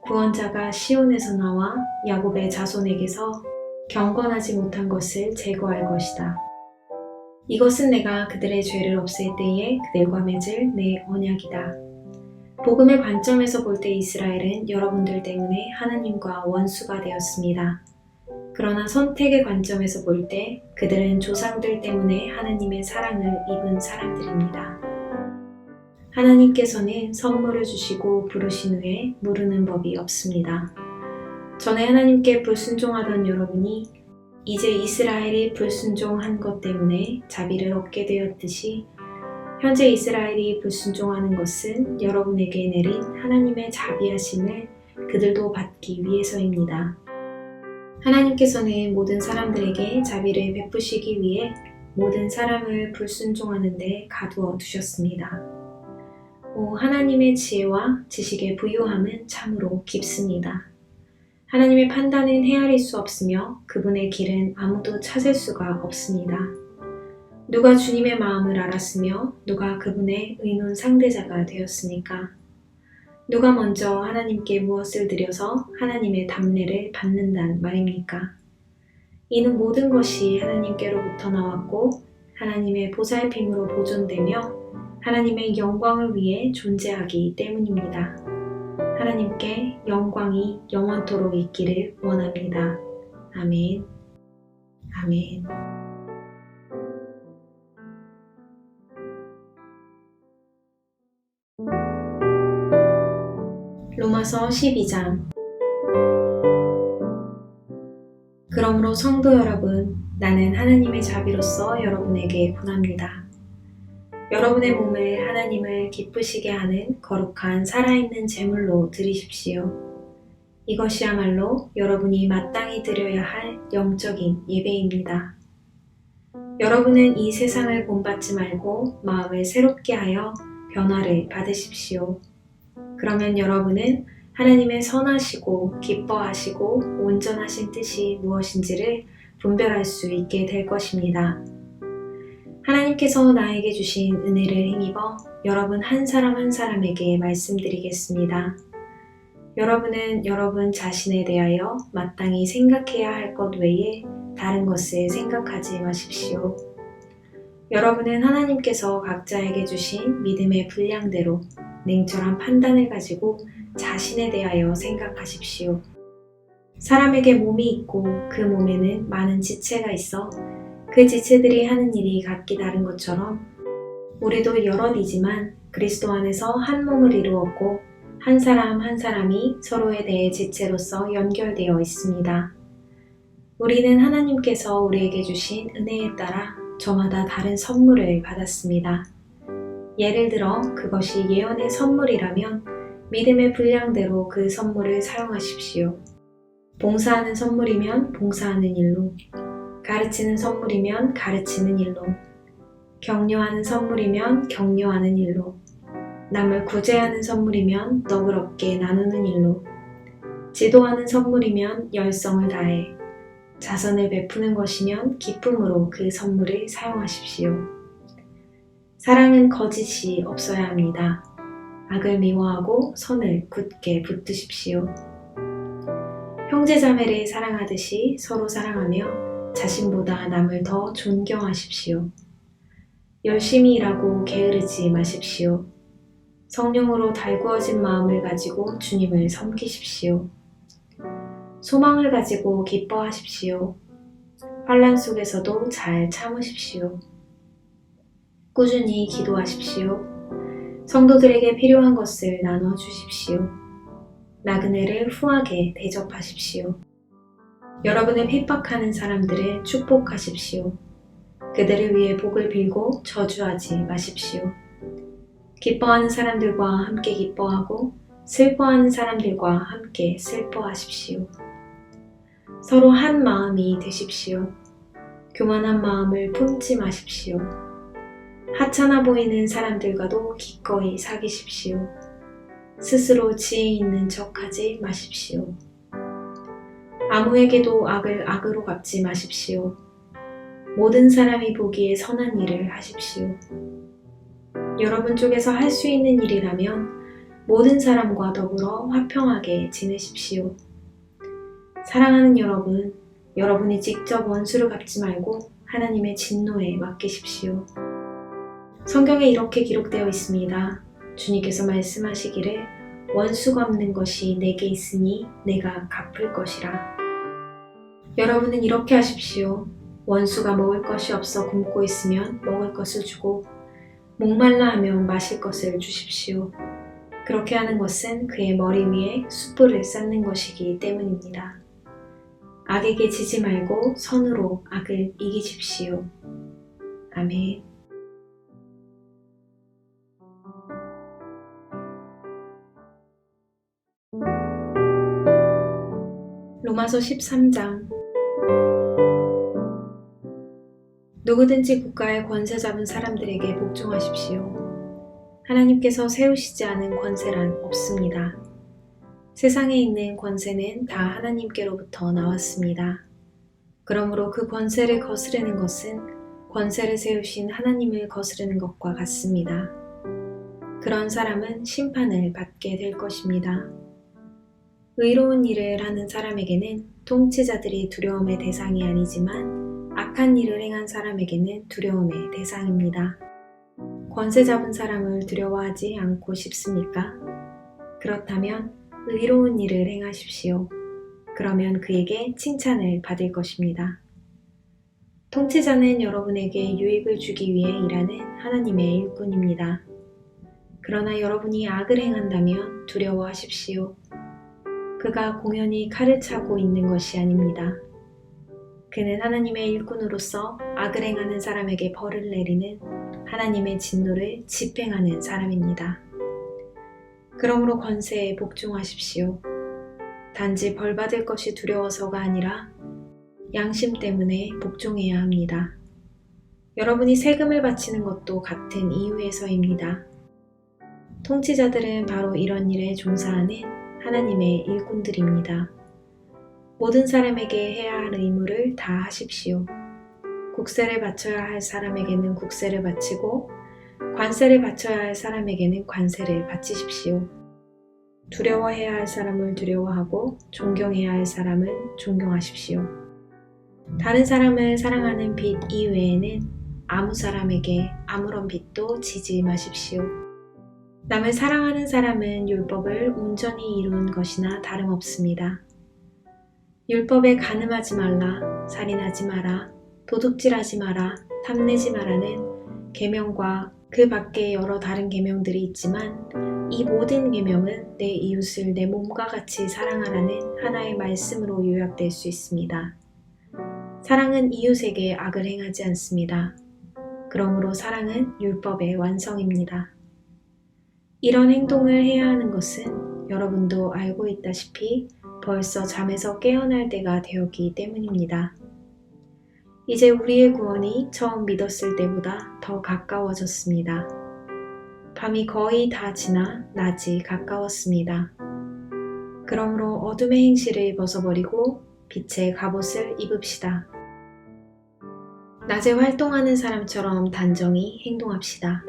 구원자가 시온에서 나와 야곱의 자손에게서 경건하지 못한 것을 제거할 것이다. 이것은 내가 그들의 죄를 없앨 때에 그들과 맺을 내 언약이다. 복음의 관점에서 볼 때 이스라엘은 여러분들 때문에 하나님과 원수가 되었습니다. 그러나 선택의 관점에서 볼 때 그들은 조상들 때문에 하나님의 사랑을 입은 사람들입니다. 하나님께서는 선물을 주시고 부르신 후에 무르는 법이 없습니다. 전에 하나님께 불순종하던 여러분이 이제 이스라엘이 불순종한 것 때문에 자비를 얻게 되었듯이 현재 이스라엘이 불순종하는 것은 여러분에게 내린 하나님의 자비하심을 그들도 받기 위해서입니다. 하나님께서는 모든 사람들에게 자비를 베푸시기 위해 모든 사람을 불순종하는 데 가두어 두셨습니다. 하나님의 지혜와 지식의 부유함은 참으로 깊습니다. 하나님의 판단은 헤아릴 수 없으며 그분의 길은 아무도 찾을 수가 없습니다. 누가 주님의 마음을 알았으며 누가 그분의 의논 상대자가 되었습니까? 누가 먼저 하나님께 무엇을 드려서 하나님의 답례를 받는단 말입니까? 이는 모든 것이 하나님께로부터 나왔고 하나님의 보살핌으로 보존되며 하나님의 영광을 위해 존재하기 때문입니다. 하나님께 영광이 영원토록 있기를 원합니다. 아멘. 아멘. 로마서 12장. 그러므로 성도 여러분, 나는 하나님의 자비로서 여러분에게 권합니다. 여러분의 몸을 하나님을 기쁘시게 하는 거룩한 살아있는 제물로 드리십시오. 이것이야말로 여러분이 마땅히 드려야 할 영적인 예배입니다. 여러분은 이 세상을 본받지 말고 마음을 새롭게 하여 변화를 받으십시오. 그러면 여러분은 하나님의 선하시고 기뻐하시고 온전하신 뜻이 무엇인지를 분별할 수 있게 될 것입니다. 하나님께서 나에게 주신 은혜를 힘입어 여러분 한 사람 한 사람에게 말씀드리겠습니다. 여러분은 여러분 자신에 대하여 마땅히 생각해야 할 것 외에 다른 것을 생각하지 마십시오. 여러분은 하나님께서 각자에게 주신 믿음의 분량대로 냉철한 판단을 가지고 자신에 대하여 생각하십시오. 사람에게 몸이 있고 그 몸에는 많은 지체가 있어 그 지체들이 하는 일이 각기 다른 것처럼 우리도 여럿이지만 그리스도 안에서 한 몸을 이루었고 한 사람 한 사람이 서로에 대해 지체로서 연결되어 있습니다. 우리는 하나님께서 우리에게 주신 은혜에 따라 저마다 다른 선물을 받았습니다. 예를 들어 그것이 예언의 선물이라면 믿음의 분량대로 그 선물을 사용하십시오. 봉사하는 선물이면 봉사하는 일로, 가르치는 선물이면 가르치는 일로, 격려하는 선물이면 격려하는 일로, 남을 구제하는 선물이면 너그럽게 나누는 일로, 지도하는 선물이면 열성을 다해, 자선을 베푸는 것이면 기쁨으로 그 선물을 사용하십시오. 사랑은 거짓이 없어야 합니다. 악을 미워하고 선을 굳게 붙드십시오. 형제자매를 사랑하듯이 서로 사랑하며 자신보다 남을 더 존경하십시오. 열심히 일하고 게으르지 마십시오. 성령으로 달구어진 마음을 가지고 주님을 섬기십시오. 소망을 가지고 기뻐하십시오. 환난 속에서도 잘 참으십시오. 꾸준히 기도하십시오. 성도들에게 필요한 것을 나눠주십시오. 나그네를 후하게 대접하십시오. 여러분을 핍박하는 사람들을 축복하십시오. 그들을 위해 복을 빌고 저주하지 마십시오. 기뻐하는 사람들과 함께 기뻐하고 슬퍼하는 사람들과 함께 슬퍼하십시오. 서로 한 마음이 되십시오. 교만한 마음을 품지 마십시오. 하찮아 보이는 사람들과도 기꺼이 사귀십시오. 스스로 지혜 있는 척하지 마십시오. 아무에게도 악을 악으로 갚지 마십시오. 모든 사람이 보기에 선한 일을 하십시오. 여러분 쪽에서 할 수 있는 일이라면 모든 사람과 더불어 화평하게 지내십시오. 사랑하는 여러분, 여러분이 직접 원수를 갚지 말고 하나님의 진노에 맡기십시오. 성경에 이렇게 기록되어 있습니다. 주님께서 말씀하시기를 원수 갚는 것이 내게 있으니 내가 갚을 것이라. 여러분은 이렇게 하십시오. 원수가 먹을 것이 없어 굶고 있으면 먹을 것을 주고 목말라 하면 마실 것을 주십시오. 그렇게 하는 것은 그의 머리 위에 숯불을 쌓는 것이기 때문입니다. 악에게 지지 말고 선으로 악을 이기십시오. 아멘. 로마서 13장. 누구든지 국가의 권세 잡은 사람들에게 복종하십시오. 하나님께서 세우시지 않은 권세란 없습니다. 세상에 있는 권세는 다 하나님께로부터 나왔습니다. 그러므로 그 권세를 거스르는 것은 권세를 세우신 하나님을 거스르는 것과 같습니다. 그런 사람은 심판을 받게 될 것입니다. 의로운 일을 하는 사람에게는 통치자들이 두려움의 대상이 아니지만 악한 일을 행한 사람에게는 두려움의 대상입니다. 권세 잡은 사람을 두려워하지 않고 싶습니까? 그렇다면 의로운 일을 행하십시오. 그러면 그에게 칭찬을 받을 것입니다. 통치자는 여러분에게 유익을 주기 위해 일하는 하나님의 일꾼입니다. 그러나 여러분이 악을 행한다면 두려워하십시오. 그가 공연히 칼을 차고 있는 것이 아닙니다. 그는 하나님의 일꾼으로서 악을 행하는 사람에게 벌을 내리는 하나님의 진노를 집행하는 사람입니다. 그러므로 권세에 복종하십시오. 단지 벌 받을 것이 두려워서가 아니라 양심 때문에 복종해야 합니다. 여러분이 세금을 바치는 것도 같은 이유에서입니다. 통치자들은 바로 이런 일에 종사하는 하나님의 일꾼들입니다. 모든 사람에게 해야 할 의무를 다 하십시오. 국세를 바쳐야 할 사람에게는 국세를 바치고 관세를 바쳐야 할 사람에게는 관세를 바치십시오. 두려워해야 할 사람을 두려워하고 존경해야 할 사람은 존경하십시오. 다른 사람을 사랑하는 빚 이외에는 아무 사람에게 아무런 빚도 지지 마십시오. 남을 사랑하는 사람은 율법을 온전히 이룬 것이나 다름없습니다. 율법에 간음하지 말라, 살인하지 마라, 도둑질하지 마라, 탐내지 마라는 계명과 그 밖에 여러 다른 계명들이 있지만 이 모든 계명은 내 이웃을 내 몸과 같이 사랑하라는 하나의 말씀으로 요약될 수 있습니다. 사랑은 이웃에게 악을 행하지 않습니다. 그러므로 사랑은 율법의 완성입니다. 이런 행동을 해야 하는 것은 여러분도 알고 있다시피 벌써 잠에서 깨어날 때가 되었기 때문입니다. 이제 우리의 구원이 처음 믿었을 때보다 더 가까워졌습니다. 밤이 거의 다 지나 낮이 가까웠습니다. 그러므로 어둠의 행실을 벗어버리고 빛의 갑옷을 입읍시다. 낮에 활동하는 사람처럼 단정히 행동합시다.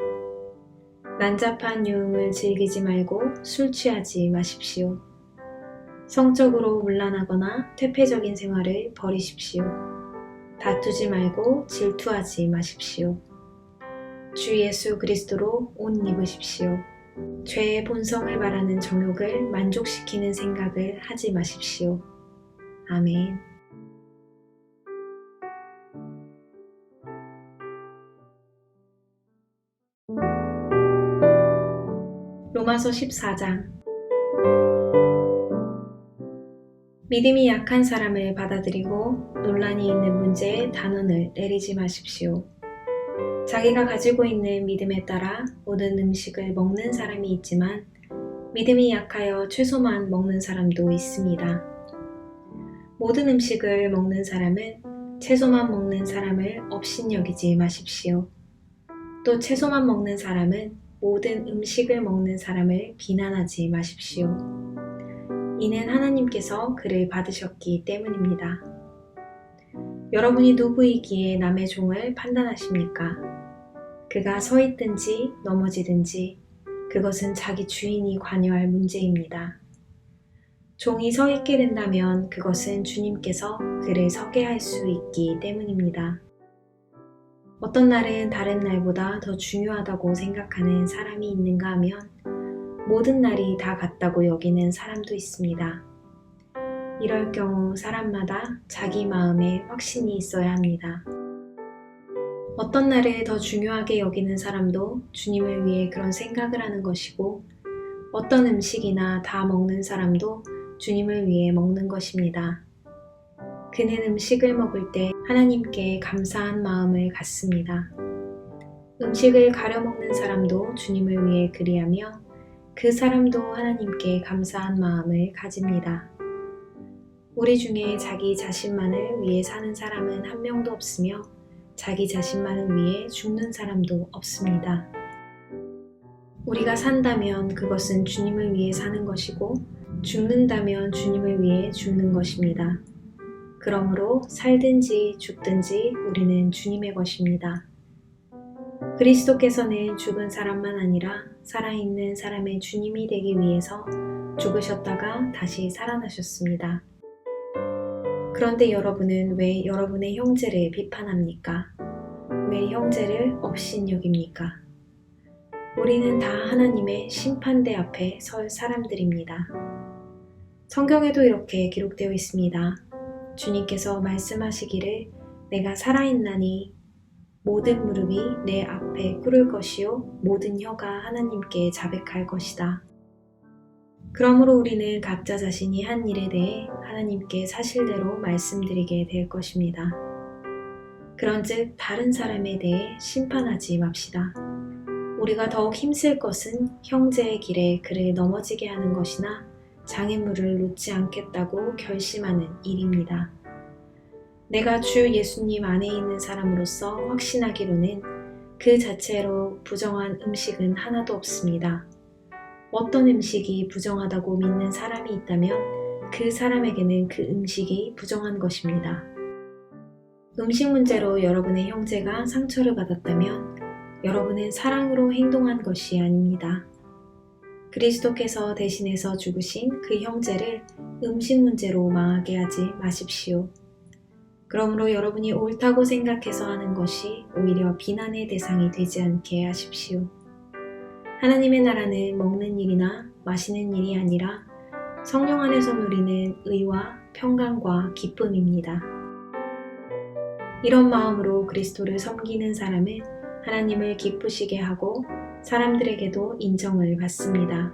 난잡한 유흥을 즐기지 말고 술 취하지 마십시오. 성적으로 문란하거나 퇴폐적인 생활을 버리십시오. 다투지 말고 질투하지 마십시오. 주 예수 그리스도로 옷 입으십시오. 죄의 본성을 말하는 정욕을 만족시키는 생각을 하지 마십시오. 아멘. 로마서 14장. 믿음이 약한 사람을 받아들이고 논란이 있는 문제에 단언을 내리지 마십시오. 자기가 가지고 있는 믿음에 따라 모든 음식을 먹는 사람이 있지만 믿음이 약하여 채소만 먹는 사람도 있습니다. 모든 음식을 먹는 사람은 채소만 먹는 사람을 업신여기지 마십시오. 또 채소만 먹는 사람은 모든 음식을 먹는 사람을 비난하지 마십시오. 이는 하나님께서 그를 받으셨기 때문입니다. 여러분이 누구이기에 남의 종을 판단하십니까? 그가 서 있든지 넘어지든지 그것은 자기 주인이 관여할 문제입니다. 종이 서 있게 된다면 그것은 주님께서 그를 서게 할 수 있기 때문입니다. 어떤 날은 다른 날보다 더 중요하다고 생각하는 사람이 있는가 하면 모든 날이 다 같다고 여기는 사람도 있습니다. 이럴 경우 사람마다 자기 마음에 확신이 있어야 합니다. 어떤 날을 더 중요하게 여기는 사람도 주님을 위해 그런 생각을 하는 것이고 어떤 음식이나 다 먹는 사람도 주님을 위해 먹는 것입니다. 그는 음식을 먹을 때 하나님께 감사한 마음을 갖습니다. 음식을 가려 먹는 사람도 주님을 위해 그리하며 그 사람도 하나님께 감사한 마음을 가집니다. 우리 중에 자기 자신만을 위해 사는 사람은 한 명도 없으며 자기 자신만을 위해 죽는 사람도 없습니다. 우리가 산다면 그것은 주님을 위해 사는 것이고 죽는다면 주님을 위해 죽는 것입니다. 그러므로 살든지 죽든지 우리는 주님의 것입니다. 그리스도께서는 죽은 사람만 아니라 살아있는 사람의 주님이 되기 위해서 죽으셨다가 다시 살아나셨습니다. 그런데 여러분은 왜 여러분의 형제를 비판합니까? 왜 형제를 업신여깁니까? 우리는 다 하나님의 심판대 앞에 설 사람들입니다. 성경에도 이렇게 기록되어 있습니다. 주님께서 말씀하시기를 내가 살아있나니 모든 무릎이 내 앞에 꿇을 것이요 모든 혀가 하나님께 자백할 것이다. 그러므로 우리는 각자 자신이 한 일에 대해 하나님께 사실대로 말씀드리게 될 것입니다. 그런즉 다른 사람에 대해 심판하지 맙시다. 우리가 더욱 힘쓸 것은 형제의 길에 그를 넘어지게 하는 것이나 장애물을 놓지 않겠다고 결심하는 일입니다. 내가 주 예수님 안에 있는 사람으로서 확신하기로는 그 자체로 부정한 음식은 하나도 없습니다. 어떤 음식이 부정하다고 믿는 사람이 있다면 그 사람에게는 그 음식이 부정한 것입니다. 음식 문제로 여러분의 형제가 상처를 받았다면 여러분은 사랑으로 행동한 것이 아닙니다. 그리스도께서 대신해서 죽으신 그 형제를 음식 문제로 망하게 하지 마십시오. 그러므로 여러분이 옳다고 생각해서 하는 것이 오히려 비난의 대상이 되지 않게 하십시오. 하나님의 나라는 먹는 일이나 마시는 일이 아니라 성령 안에서 누리는 의와 평강과 기쁨입니다. 이런 마음으로 그리스도를 섬기는 사람은 하나님을 기쁘시게 하고 사람들에게도 인정을 받습니다.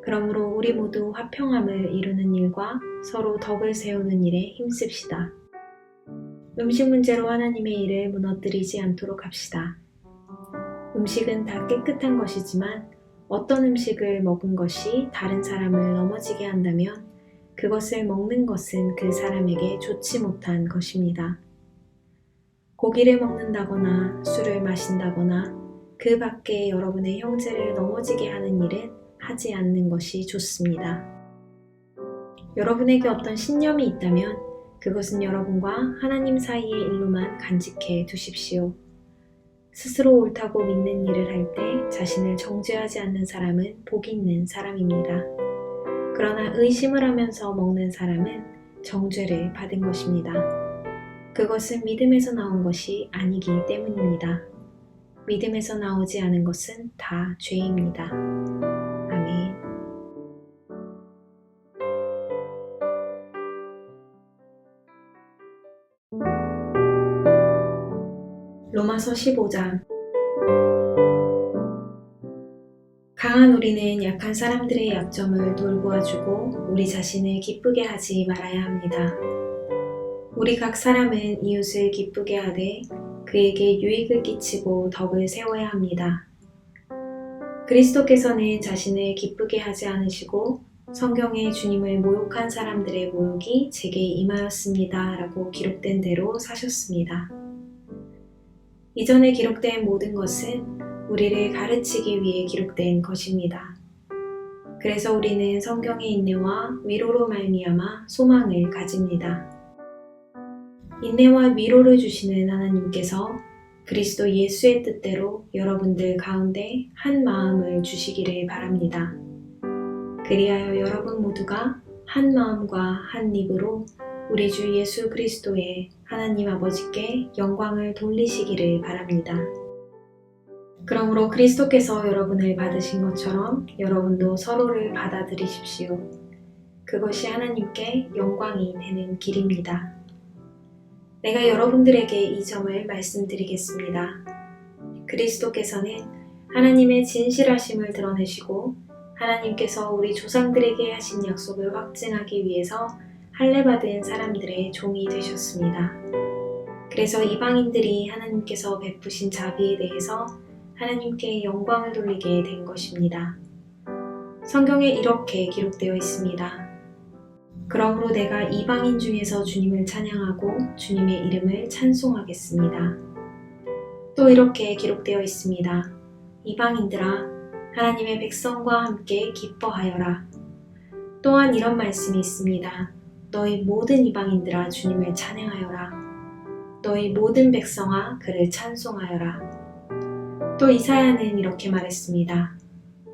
그러므로 우리 모두 화평함을 이루는 일과 서로 덕을 세우는 일에 힘씁시다. 음식 문제로 하나님의 일을 무너뜨리지 않도록 합시다. 음식은 다 깨끗한 것이지만 어떤 음식을 먹은 것이 다른 사람을 넘어지게 한다면 그것을 먹는 것은 그 사람에게 좋지 못한 것입니다. 고기를 먹는다거나 술을 마신다거나 그 밖에 여러분의 형제를 넘어지게 하는 일은 하지 않는 것이 좋습니다. 여러분에게 어떤 신념이 있다면 그것은 여러분과 하나님 사이의 일로만 간직해 두십시오. 스스로 옳다고 믿는 일을 할 때 자신을 정죄하지 않는 사람은 복 있는 사람입니다. 그러나 의심을 하면서 먹는 사람은 정죄를 받은 것입니다. 그것은 믿음에서 나온 것이 아니기 때문입니다. 믿음에서 나오지 않은 것은 다 죄입니다. 아멘. 로마서 15장. 강한 우리는 약한 사람들의 약점을 돌보아주고 우리 자신을 기쁘게 하지 말아야 합니다. 우리 각 사람은 이웃을 기쁘게 하되 그에게 유익을 끼치고 덕을 세워야 합니다. 그리스도께서는 자신을 기쁘게 하지 않으시고 성경에 주님을 모욕한 사람들의 모욕이 제게 임하였습니다 라고 기록된 대로 사셨습니다. 이전에 기록된 모든 것은 우리를 가르치기 위해 기록된 것입니다. 그래서 우리는 성경의 인내와 위로로 말미암아 소망을 가집니다. 인내와 위로를 주시는 하나님께서 그리스도 예수의 뜻대로 여러분들 가운데 한 마음을 주시기를 바랍니다. 그리하여 여러분 모두가 한 마음과 한 입으로 우리 주 예수 그리스도의 하나님 아버지께 영광을 돌리시기를 바랍니다. 그러므로 그리스도께서 여러분을 받으신 것처럼 여러분도 서로를 받아들이십시오. 그것이 하나님께 영광이 되는 길입니다. 내가 여러분들에게 이 점을 말씀드리겠습니다. 그리스도께서는 하나님의 진실하심을 드러내시고 하나님께서 우리 조상들에게 하신 약속을 확증하기 위해서 할례받은 사람들의 종이 되셨습니다. 그래서 이방인들이 하나님께서 베푸신 자비에 대해서 하나님께 영광을 돌리게 된 것입니다. 성경에 이렇게 기록되어 있습니다. 그러므로 내가 이방인 중에서 주님을 찬양하고 주님의 이름을 찬송하겠습니다. 또 이렇게 기록되어 있습니다. 이방인들아, 하나님의 백성과 함께 기뻐하여라. 또한 이런 말씀이 있습니다. 너희 모든 이방인들아 주님을 찬양하여라. 너희 모든 백성아 그를 찬송하여라. 또 이사야는 이렇게 말했습니다.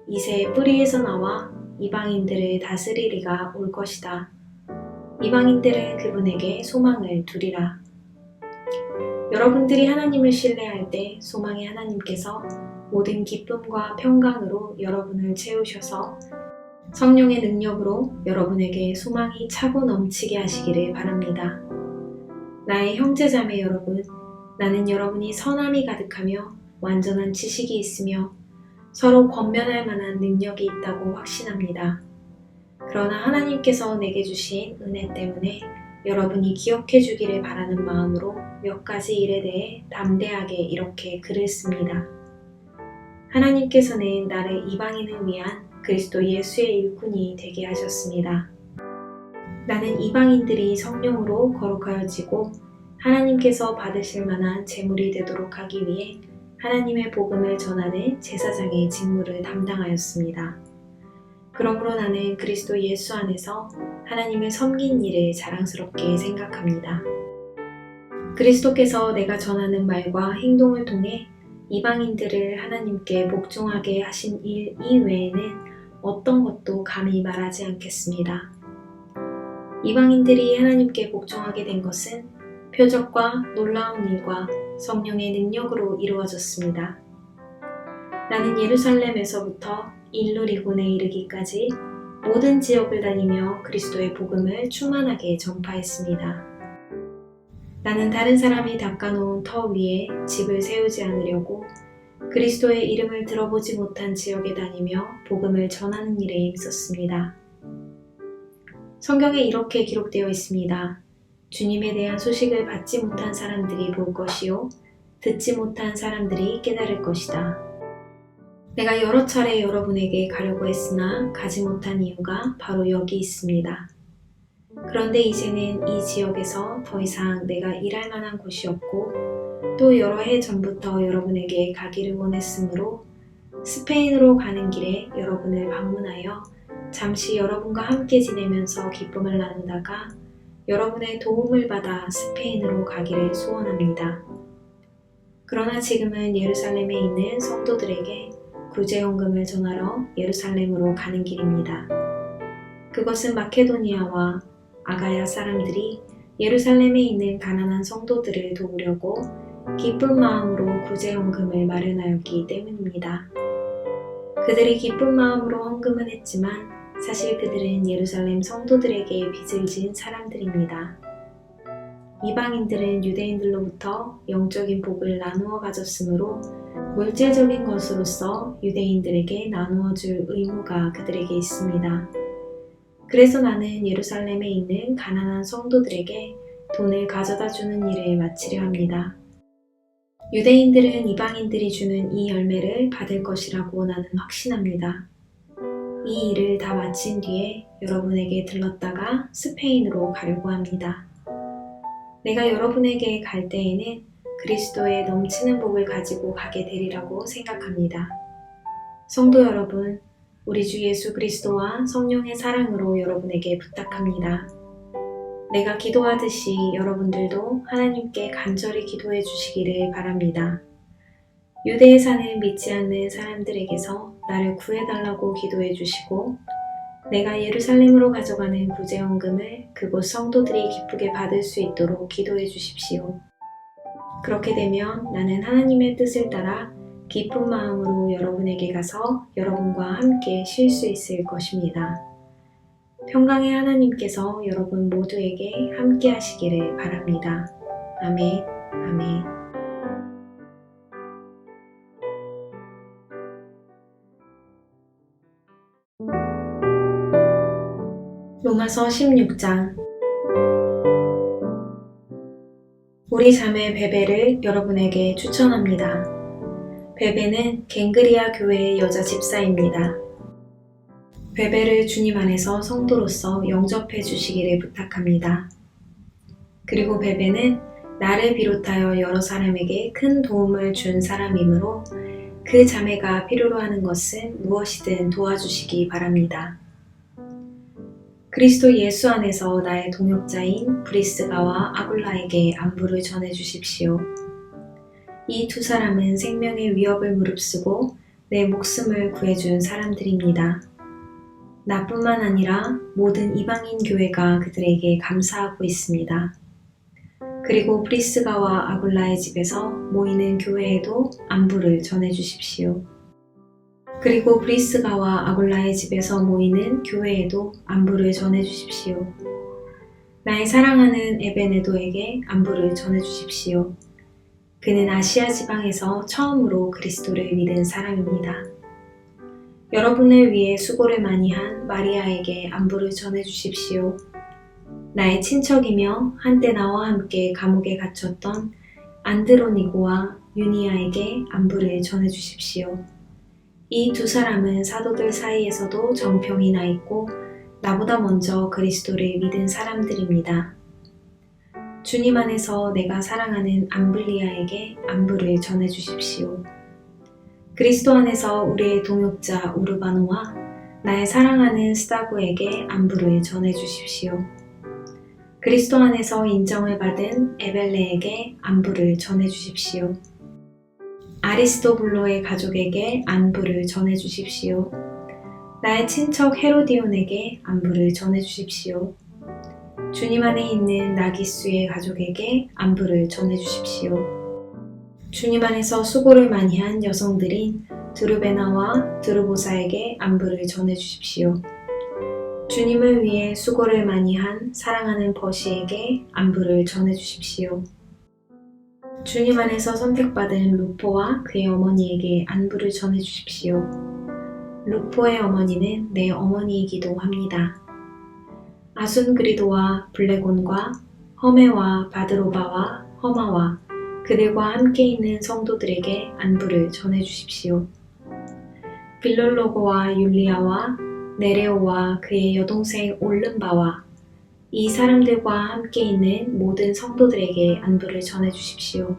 이새의 뿌리에서 나와 이방인들을 다스리리가 올 것이다. 이방인들은 그분에게 소망을 두리라. 여러분들이 하나님을 신뢰할 때 소망의 하나님께서 모든 기쁨과 평강으로 여러분을 채우셔서 성령의 능력으로 여러분에게 소망이 차고 넘치게 하시기를 바랍니다. 나의 형제자매 여러분, 나는 여러분이 선함이 가득하며 완전한 지식이 있으며 서로 권면할 만한 능력이 있다고 확신합니다. 그러나 하나님께서 내게 주신 은혜 때문에 여러분이 기억해 주기를 바라는 마음으로 몇 가지 일에 대해 담대하게 이렇게 글을 씁니다. 하나님께서는 나를 이방인을 위한 그리스도 예수의 일꾼이 되게 하셨습니다. 나는 이방인들이 성령으로 거룩하여지고 하나님께서 받으실 만한 제물이 되도록 하기 위해 하나님의 복음을 전하는 제사장의 직무를 담당하였습니다. 그러므로 나는 그리스도 예수 안에서 하나님을 섬긴 일을 자랑스럽게 생각합니다. 그리스도께서 내가 전하는 말과 행동을 통해 이방인들을 하나님께 복종하게 하신 일 이외에는 어떤 것도 감히 말하지 않겠습니다. 이방인들이 하나님께 복종하게 된 것은 표적과 놀라운 일과 성령의 능력으로 이루어졌습니다. 나는 예루살렘에서부터 일루리곤에 이르기까지 모든 지역을 다니며 그리스도의 복음을 충만하게 전파했습니다. 나는 다른 사람이 닦아놓은 터 위에 집을 세우지 않으려고 그리스도의 이름을 들어보지 못한 지역에 다니며 복음을 전하는 일에 힘썼습니다. 성경에 이렇게 기록되어 있습니다. 주님에 대한 소식을 받지 못한 사람들이 볼 것이요 듣지 못한 사람들이 깨달을 것이다. 내가 여러 차례 여러분에게 가려고 했으나 가지 못한 이유가 바로 여기 있습니다. 그런데 이제는 이 지역에서 더 이상 내가 일할 만한 곳이 없고 또 여러 해 전부터 여러분에게 가기를 원했으므로 스페인으로 가는 길에 여러분을 방문하여 잠시 여러분과 함께 지내면서 기쁨을 나누다가 여러분의 도움을 받아 스페인으로 가기를 소원합니다. 그러나 지금은 예루살렘에 있는 성도들에게 구제헌금을 전하러 예루살렘으로 가는 길입니다. 그것은 마케도니아와 아가야 사람들이 예루살렘에 있는 가난한 성도들을 도우려고 기쁜 마음으로 구제헌금을 마련하였기 때문입니다. 그들이 기쁜 마음으로 헌금은 했지만 사실 그들은 예루살렘 성도들에게 빚을 지은 사람들입니다. 이방인들은 유대인들로부터 영적인 복을 나누어 가졌으므로 물질적인 것으로서 유대인들에게 나누어 줄 의무가 그들에게 있습니다. 그래서 나는 예루살렘에 있는 가난한 성도들에게 돈을 가져다 주는 일을 마치려 합니다. 유대인들은 이방인들이 주는 이 열매를 받을 것이라고 나는 확신합니다. 이 일을 다 마친 뒤에 여러분에게 들렀다가 스페인으로 가려고 합니다. 내가 여러분에게 갈 때에는 그리스도의 넘치는 복을 가지고 가게 되리라고 생각합니다. 성도 여러분, 우리 주 예수 그리스도와 성령의 사랑으로 여러분에게 부탁합니다. 내가 기도하듯이 여러분들도 하나님께 간절히 기도해 주시기를 바랍니다. 유대에 사는 믿지 않는 사람들에게서 나를 구해달라고 기도해 주시고 내가 예루살렘으로 가져가는 구제헌금을 그곳 성도들이 기쁘게 받을 수 있도록 기도해 주십시오. 그렇게 되면 나는 하나님의 뜻을 따라 기쁜 마음으로 여러분에게 가서 여러분과 함께 쉴 수 있을 것입니다. 평강의 하나님께서 여러분 모두에게 함께 하시기를 바랍니다. 아멘, 아멘. 로마서 16장. 우리 자매 베베를 여러분에게 추천합니다. 베베는 갱그리아 교회의 여자 집사입니다. 베베를 주님 안에서 성도로서 영접해 주시기를 부탁합니다. 그리고 베베는 나를 비롯하여 여러 사람에게 큰 도움을 준 사람이므로 그 자매가 필요로 하는 것은 무엇이든 도와주시기 바랍니다. 그리스도 예수 안에서 나의 동역자인 브리스가와 아굴라에게 안부를 전해 주십시오. 이 두 사람은 생명의 위협을 무릅쓰고 내 목숨을 구해준 사람들입니다. 나뿐만 아니라 모든 이방인 교회가 그들에게 감사하고 있습니다. 그리고 브리스가와 아굴라의 집에서 모이는 교회에도 안부를 전해 주십시오. 그리고 브리스가와 아굴라의 집에서 모이는 교회에도 안부를 전해 주십시오. 나의 사랑하는 에베네도에게 안부를 전해 주십시오. 그는 아시아 지방에서 처음으로 그리스도를 믿은 사람입니다. 여러분을 위해 수고를 많이 한 마리아에게 안부를 전해 주십시오. 나의 친척이며 한때 나와 함께 감옥에 갇혔던 안드로니고와 유니아에게 안부를 전해 주십시오. 이 두 사람은 사도들 사이에서도 정평이 나 있고 나보다 먼저 그리스도를 믿은 사람들입니다. 주님 안에서 내가 사랑하는 암블리아에게 안부를 전해주십시오. 그리스도 안에서 우리의 동역자 우르바노와 나의 사랑하는 스타구에게 안부를 전해주십시오. 그리스도 안에서 인정을 받은 에벨레에게 안부를 전해주십시오. 아리스토블로의 가족에게 안부를 전해주십시오. 나의 친척 헤로디온에게 안부를 전해주십시오. 주님 안에 있는 나기수의 가족에게 안부를 전해주십시오. 주님 안에서 수고를 많이 한 여성들인 드루베나와 드루보사에게 안부를 전해주십시오. 주님을 위해 수고를 많이 한 사랑하는 버시에게 안부를 전해주십시오. 주님 안에서 선택받은 루포와 그의 어머니에게 안부를 전해주십시오. 루포의 어머니는 내 어머니이기도 합니다. 아순그리도와 블레곤과 허메와 바드로바와 허마와 그들과 함께 있는 성도들에게 안부를 전해주십시오. 빌롤로고와 율리아와 네레오와 그의 여동생 올른바와 이 사람들과 함께 있는 모든 성도들에게 안부를 전해주십시오.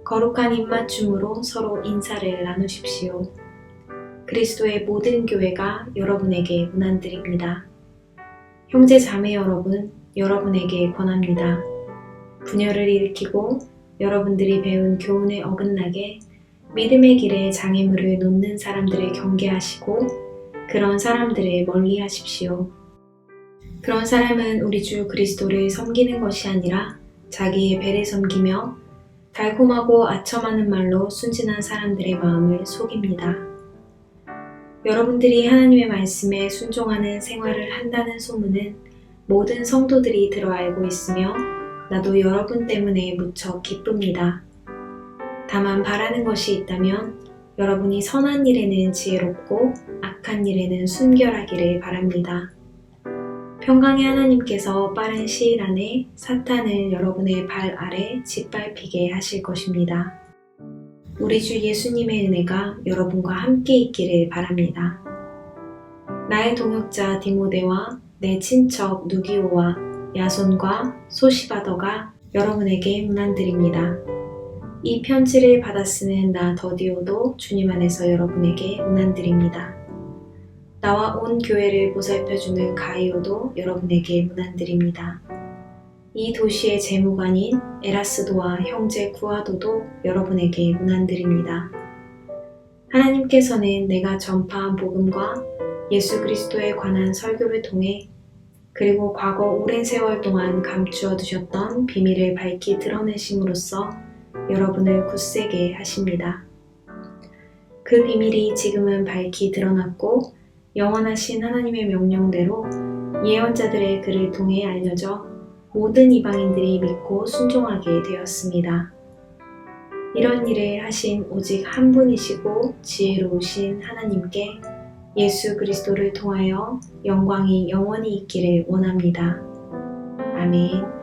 거룩한 입맞춤으로 서로 인사를 나누십시오. 그리스도의 모든 교회가 여러분에게 문안드립니다. 형제 자매 여러분, 여러분에게 권합니다. 분열을 일으키고 여러분들이 배운 교훈에 어긋나게 믿음의 길에 장애물을 놓는 사람들을 경계하시고 그런 사람들을 멀리 하십시오. 그런 사람은 우리 주 그리스도를 섬기는 것이 아니라 자기의 배를 섬기며 달콤하고 아첨하는 말로 순진한 사람들의 마음을 속입니다. 여러분들이 하나님의 말씀에 순종하는 생활을 한다는 소문은 모든 성도들이 들어 알고 있으며 나도 여러분 때문에 무척 기쁩니다. 다만 바라는 것이 있다면 여러분이 선한 일에는 지혜롭고 악한 일에는 순결하기를 바랍니다. 평강의 하나님께서 빠른 시일 안에 사탄을 여러분의 발 아래 짓밟히게 하실 것입니다. 우리 주 예수님의 은혜가 여러분과 함께 있기를 바랍니다. 나의 동역자 디모데와 내 친척 누기오와 야손과 소시바더가 여러분에게 문안드립니다. 이 편지를 받아 쓰는 나 더디오도 주님 안에서 여러분에게 문안드립니다. 나와 온 교회를 보살펴주는 가이오도 여러분에게 문안드립니다. 이 도시의 재무관인 에라스도와 형제 구아도도 여러분에게 문안드립니다. 하나님께서는 내가 전파한 복음과 예수 그리스도에 관한 설교를 통해 그리고 과거 오랜 세월 동안 감추어 두셨던 비밀을 밝히 드러내심으로써 여러분을 굳세게 하십니다. 그 비밀이 지금은 밝히 드러났고 영원하신 하나님의 명령대로 예언자들의 글을 통해 알려져 모든 이방인들이 믿고 순종하게 되었습니다. 이런 일을 하신 오직 한 분이시고 지혜로우신 하나님께 예수 그리스도를 통하여 영광이 영원히 있기를 원합니다. 아멘.